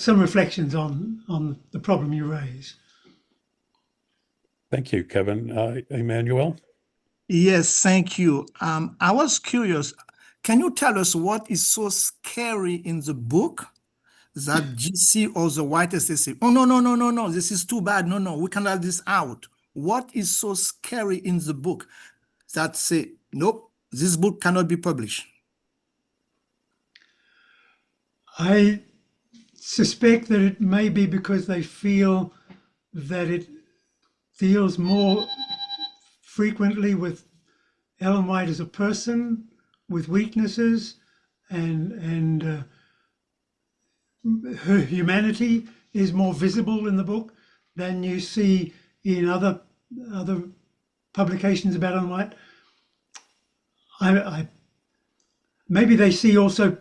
some reflections on the problem you raise. Thank you, Kevin. Emmanuel? Yes, thank you. I was curious. Can you tell us what is so scary in the book that GC or the Whitest they say, oh, no, this is too bad. No, we can have this out. What is so scary in the book that say, nope, this book cannot be published? I suspect that it may be because they feel that it deals more frequently with Ellen White as a person with weaknesses, and her humanity is more visible in the book than you see in other publications about Ellen White. Maybe they see also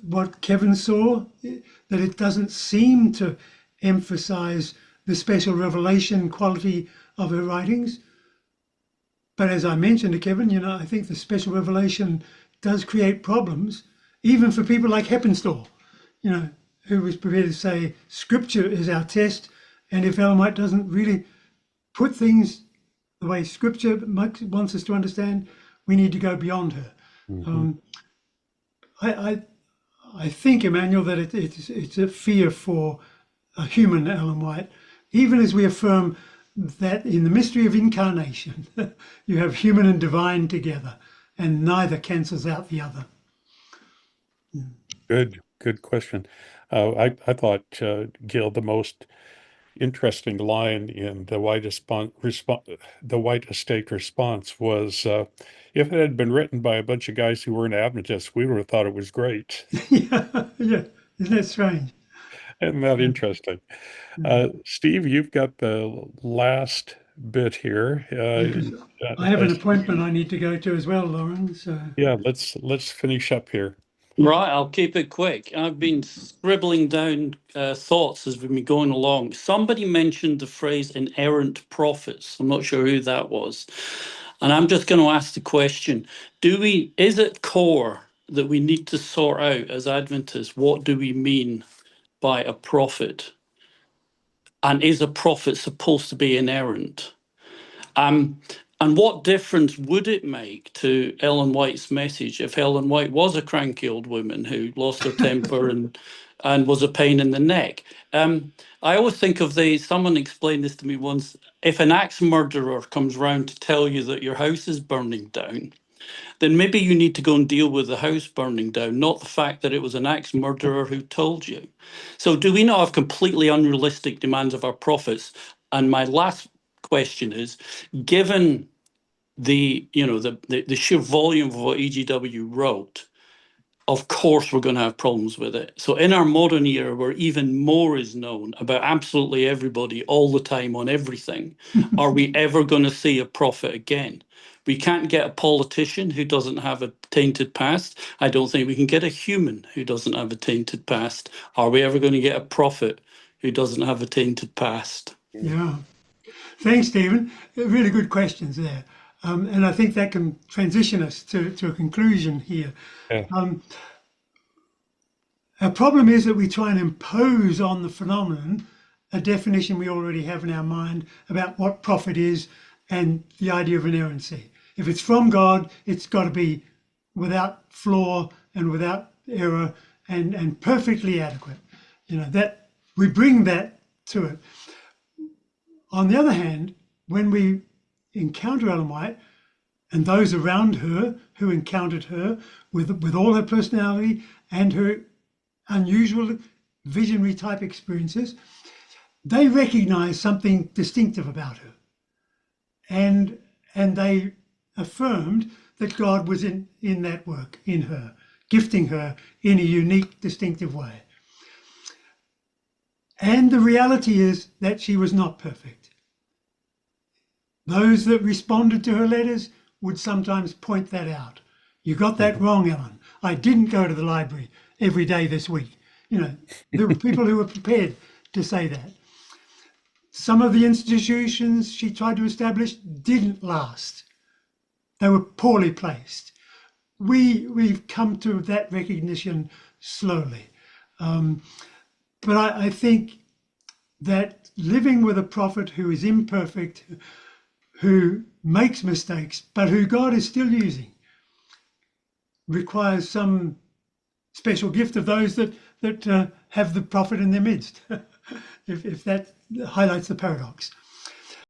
what Kevin saw, that it doesn't seem to emphasize the special revelation quality of her writings. But as I mentioned to Kevin, I think the special revelation does create problems, even for people like Heppenstall, who was prepared to say Scripture is our test, and if Ellen White doesn't really put things the way Scripture wants us to understand, we need to go beyond her. Mm-hmm. I think, Emmanuel, that it's a fear for a human Ellen White, even as we affirm that in the mystery of incarnation, you have human and divine together, and neither cancels out the other. Good question. I thought, Gil, the most interesting line in the White Estate response was, if it had been written by a bunch of guys who weren't Adventists, we would have thought it was great. Yeah, isn't that strange? Isn't that interesting? Steve, you've got the last bit here. I have an appointment I need to go to as well, Lauren. So yeah, let's finish up here. Right, I'll keep it quick. I've been scribbling down thoughts as we've been going along. Somebody mentioned the phrase inerrant prophets. I'm not sure who that was. And I'm just going to ask the question, is it core that we need to sort out as Adventists, what do we mean by a prophet? And is a prophet supposed to be inerrant? And what difference would it make to Ellen White's message if Ellen White was a cranky old woman who lost her temper and was a pain in the neck? I always think of someone explained this to me once, if an axe murderer comes round to tell you that your house is burning down, then maybe you need to go and deal with the house burning down, not the fact that it was an axe murderer who told you. So do we not have completely unrealistic demands of our prophets? And my last question is, given the sheer volume of what EGW wrote, of course we're going to have problems with it. So in our modern era, where even more is known about absolutely everybody all the time on everything, are we ever going to see a prophet again? We can't get a politician who doesn't have a tainted past. I don't think we can get a human who doesn't have a tainted past. Are we ever going to get a prophet who doesn't have a tainted past? Yeah. Thanks, Stephen. Really good questions there. And I think that can transition us to a conclusion here. Yeah. Our problem is that we try and impose on the phenomenon a definition we already have in our mind about what prophet is and the idea of inerrancy. If it's from God, it's got to be without flaw and without error and perfectly adequate. That we bring that to it. On the other hand, when we encounter Ellen White and those around her who encountered her with all her personality and her unusual visionary type experiences, they recognized something distinctive about her. And they affirmed that God was in that work, in her, gifting her in a unique, distinctive way. And the reality is that she was not perfect. Those that responded to her letters would sometimes point that out. You got that wrong, Ellen. I didn't go to the library every day this week. There were people who were prepared to say that. Some of the institutions she tried to establish didn't last. They were poorly placed. We've come to that recognition slowly. But I think that living with a prophet who is imperfect, who makes mistakes, but who God is still using, requires some special gift of those that have the prophet in their midst, if that highlights the paradox.